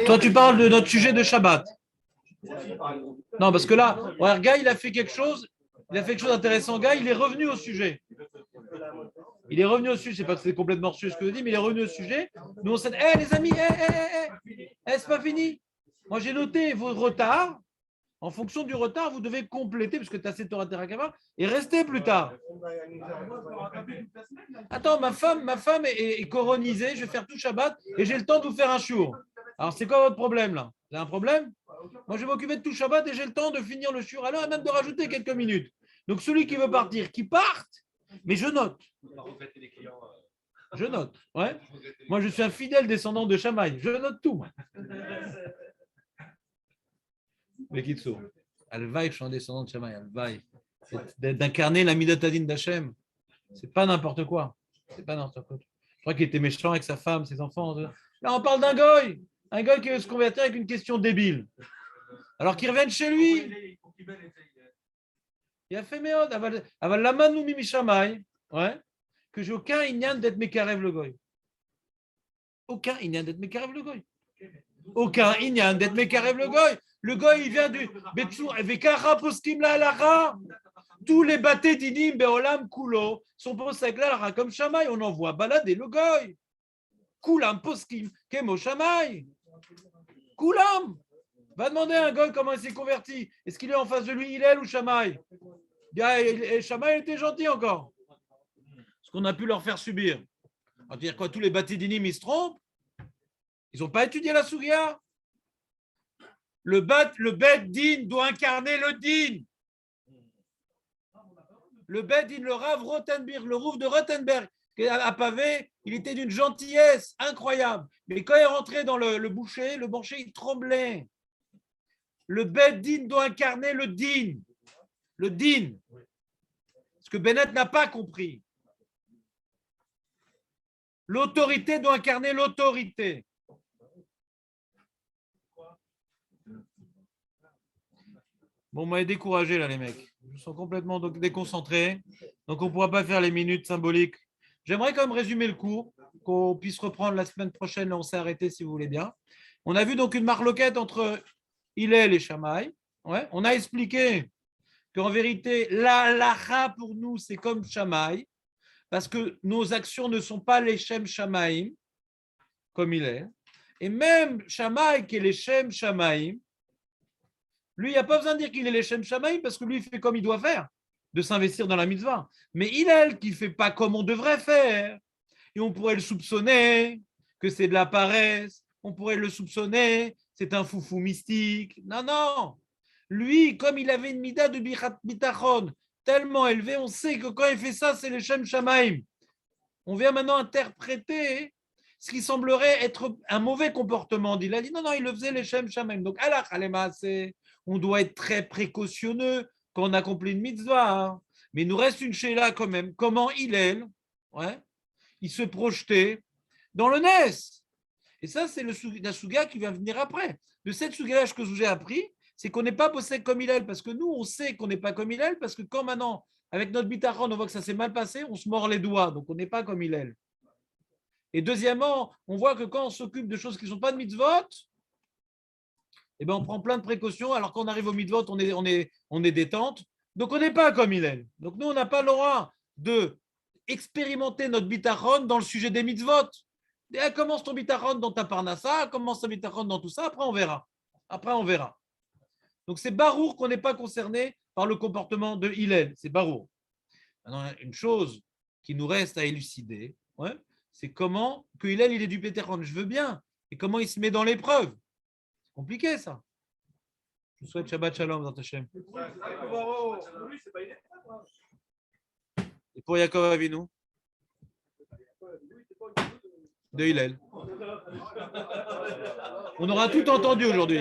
Toi, tu parles de notre sujet de Shabbat. Non, parce que là, ouais, Guy, il a fait quelque chose d'intéressant. Guy, il est revenu au sujet. Il est revenu au sujet. Je ne sais pas que c'est complètement hors sujet ce que je dis, mais il est revenu au sujet. Nous, on s'est dit, les amis, c'est pas fini. Moi, j'ai noté vos retards. En fonction du retard, vous devez compléter, parce que tu as cette Torah Terakava, et rester plus tard. Attends, ma femme est coronisée, je vais faire tout Shabbat, et j'ai le temps de vous faire un shour. Alors, c'est quoi votre problème, là? Vous avez un problème? Moi, je vais m'occuper de tout Shabbat, et j'ai le temps de finir le shour, alors, et même de rajouter quelques minutes. Donc, celui qui veut partir, qu'il parte, mais je note. Je note, ouais. Moi, je suis un fidèle descendant de Shamaï. Je note tout. Mais Kitsour, Alvaï, je suis un descendant de Shamaï. Alvaï, d'incarner la Midatadine d'Hachem. C'est pas n'importe quoi. C'est pas n'importe quoi. Je crois qu'il était méchant avec sa femme, ses enfants. Là, on parle d'un goy. Un goy qui veut se convertir avec une question débile. Alors qu'il revienne chez lui. Il a fait méode. Aval laman noumi mishamay. Ouais. Que j'ai aucun inyan d'être mekarev le goy. Aucun inyan d'être mekarev le goy. Aucun inyan d'être mekarev le goy. Le goy, il vient du Betsour, Vekara poskim la halacha. Tous les bâtés dinim beolam kulo sont posés avec la halacha comme Shamaï. On envoie balader le goy. Kulam poskim kemo Shamaï. Kulam. Va demander à un goy comment il s'est converti. Est-ce qu'il est en face de lui, Hillel ou Shamaï? Shamaï était gentil encore. Ce qu'on a pu leur faire subir. On va dire quoi, tous les bâtés dinim, ils se trompent. Ils n'ont pas étudié la Sougia. Le Bet Din doit incarner le Din. Le Bet Din, le Rav Rothenberg, le Rouf de Rothenberg, à Pavé, il était d'une gentillesse incroyable. Mais quand il est rentré dans le boucher, il tremblait. Le Bet Din doit incarner le Din. Le Din. Ce que Bennett n'a pas compris. L'autorité doit incarner l'autorité. Bon, moi, découragé là, les mecs. Ils sont complètement déconcentrés. Donc, on ne pourra pas faire les minutes symboliques. J'aimerais quand même résumer le cours, qu'on puisse reprendre la semaine prochaine. Là, on s'est arrêté si vous voulez bien. On a vu donc une marloquette entre Hillel et Shamaï. Ouais. On a expliqué qu'en vérité, la halacha pour nous, c'est comme Shamaï, parce que nos actions ne sont pas les Shem Shamaïm, comme Hillel. Et même Shamaï, qui est les Shem Shamaïm, lui, il n'y a pas besoin de dire qu'il est les Shem Shamaïm parce que lui, il fait comme il doit faire, de s'investir dans la mitzvah. Mais Hillel qui ne fait pas comme on devrait faire, et on pourrait le soupçonner que c'est de la paresse, on pourrait le soupçonner, c'est un foufou mystique. Non, non. Lui, comme il avait une mida de bitachon tellement élevée, on sait que quand il fait ça, c'est les Shem Shamaïm. On vient maintenant interpréter ce qui semblerait être un mauvais comportement d'Hillel. Il dit non, il le faisait les Shem Shamaïm. Donc, Allah, on doit être très précautionneux quand on accomplit une mitzvah. Hein. Mais il nous reste une chéla quand même. Comment Hillel, il se projetait dans le Nes. Et ça, c'est la Souga qui va venir après. De cette Souga que je vous ai appris, c'est qu'on n'est pas bossé comme Hillel. Parce que nous, on sait qu'on n'est pas comme Hillel. Parce que quand maintenant, avec notre bitachon, on voit que ça s'est mal passé, on se mord les doigts. Donc, on n'est pas comme Hillel. Et deuxièmement, on voit que quand on s'occupe de choses qui ne sont pas de mitzvot, eh ben on prend plein de précautions, alors qu'on arrive au mitzvot, on est détente. Donc, on n'est pas comme Hillel. Donc, nous, on n'a pas le droit de expérimenter notre bitachon dans le sujet des mitzvot. Et commence ton bitachon dans ta parnassa, commence ton bitachon dans tout ça, après, on verra. Donc, c'est barour qu'on n'est pas concerné par le comportement de Hillel. C'est barour. Maintenant, une chose qui nous reste à élucider, c'est comment que Hillel, il est du Pétéron. Je veux bien. Et comment il se met dans l'épreuve. C'est compliqué, ça. Je vous souhaite Shabbat Shalom dans Hachem. Et pour Yaakov Avinu de Hillel. On aura tout entendu aujourd'hui.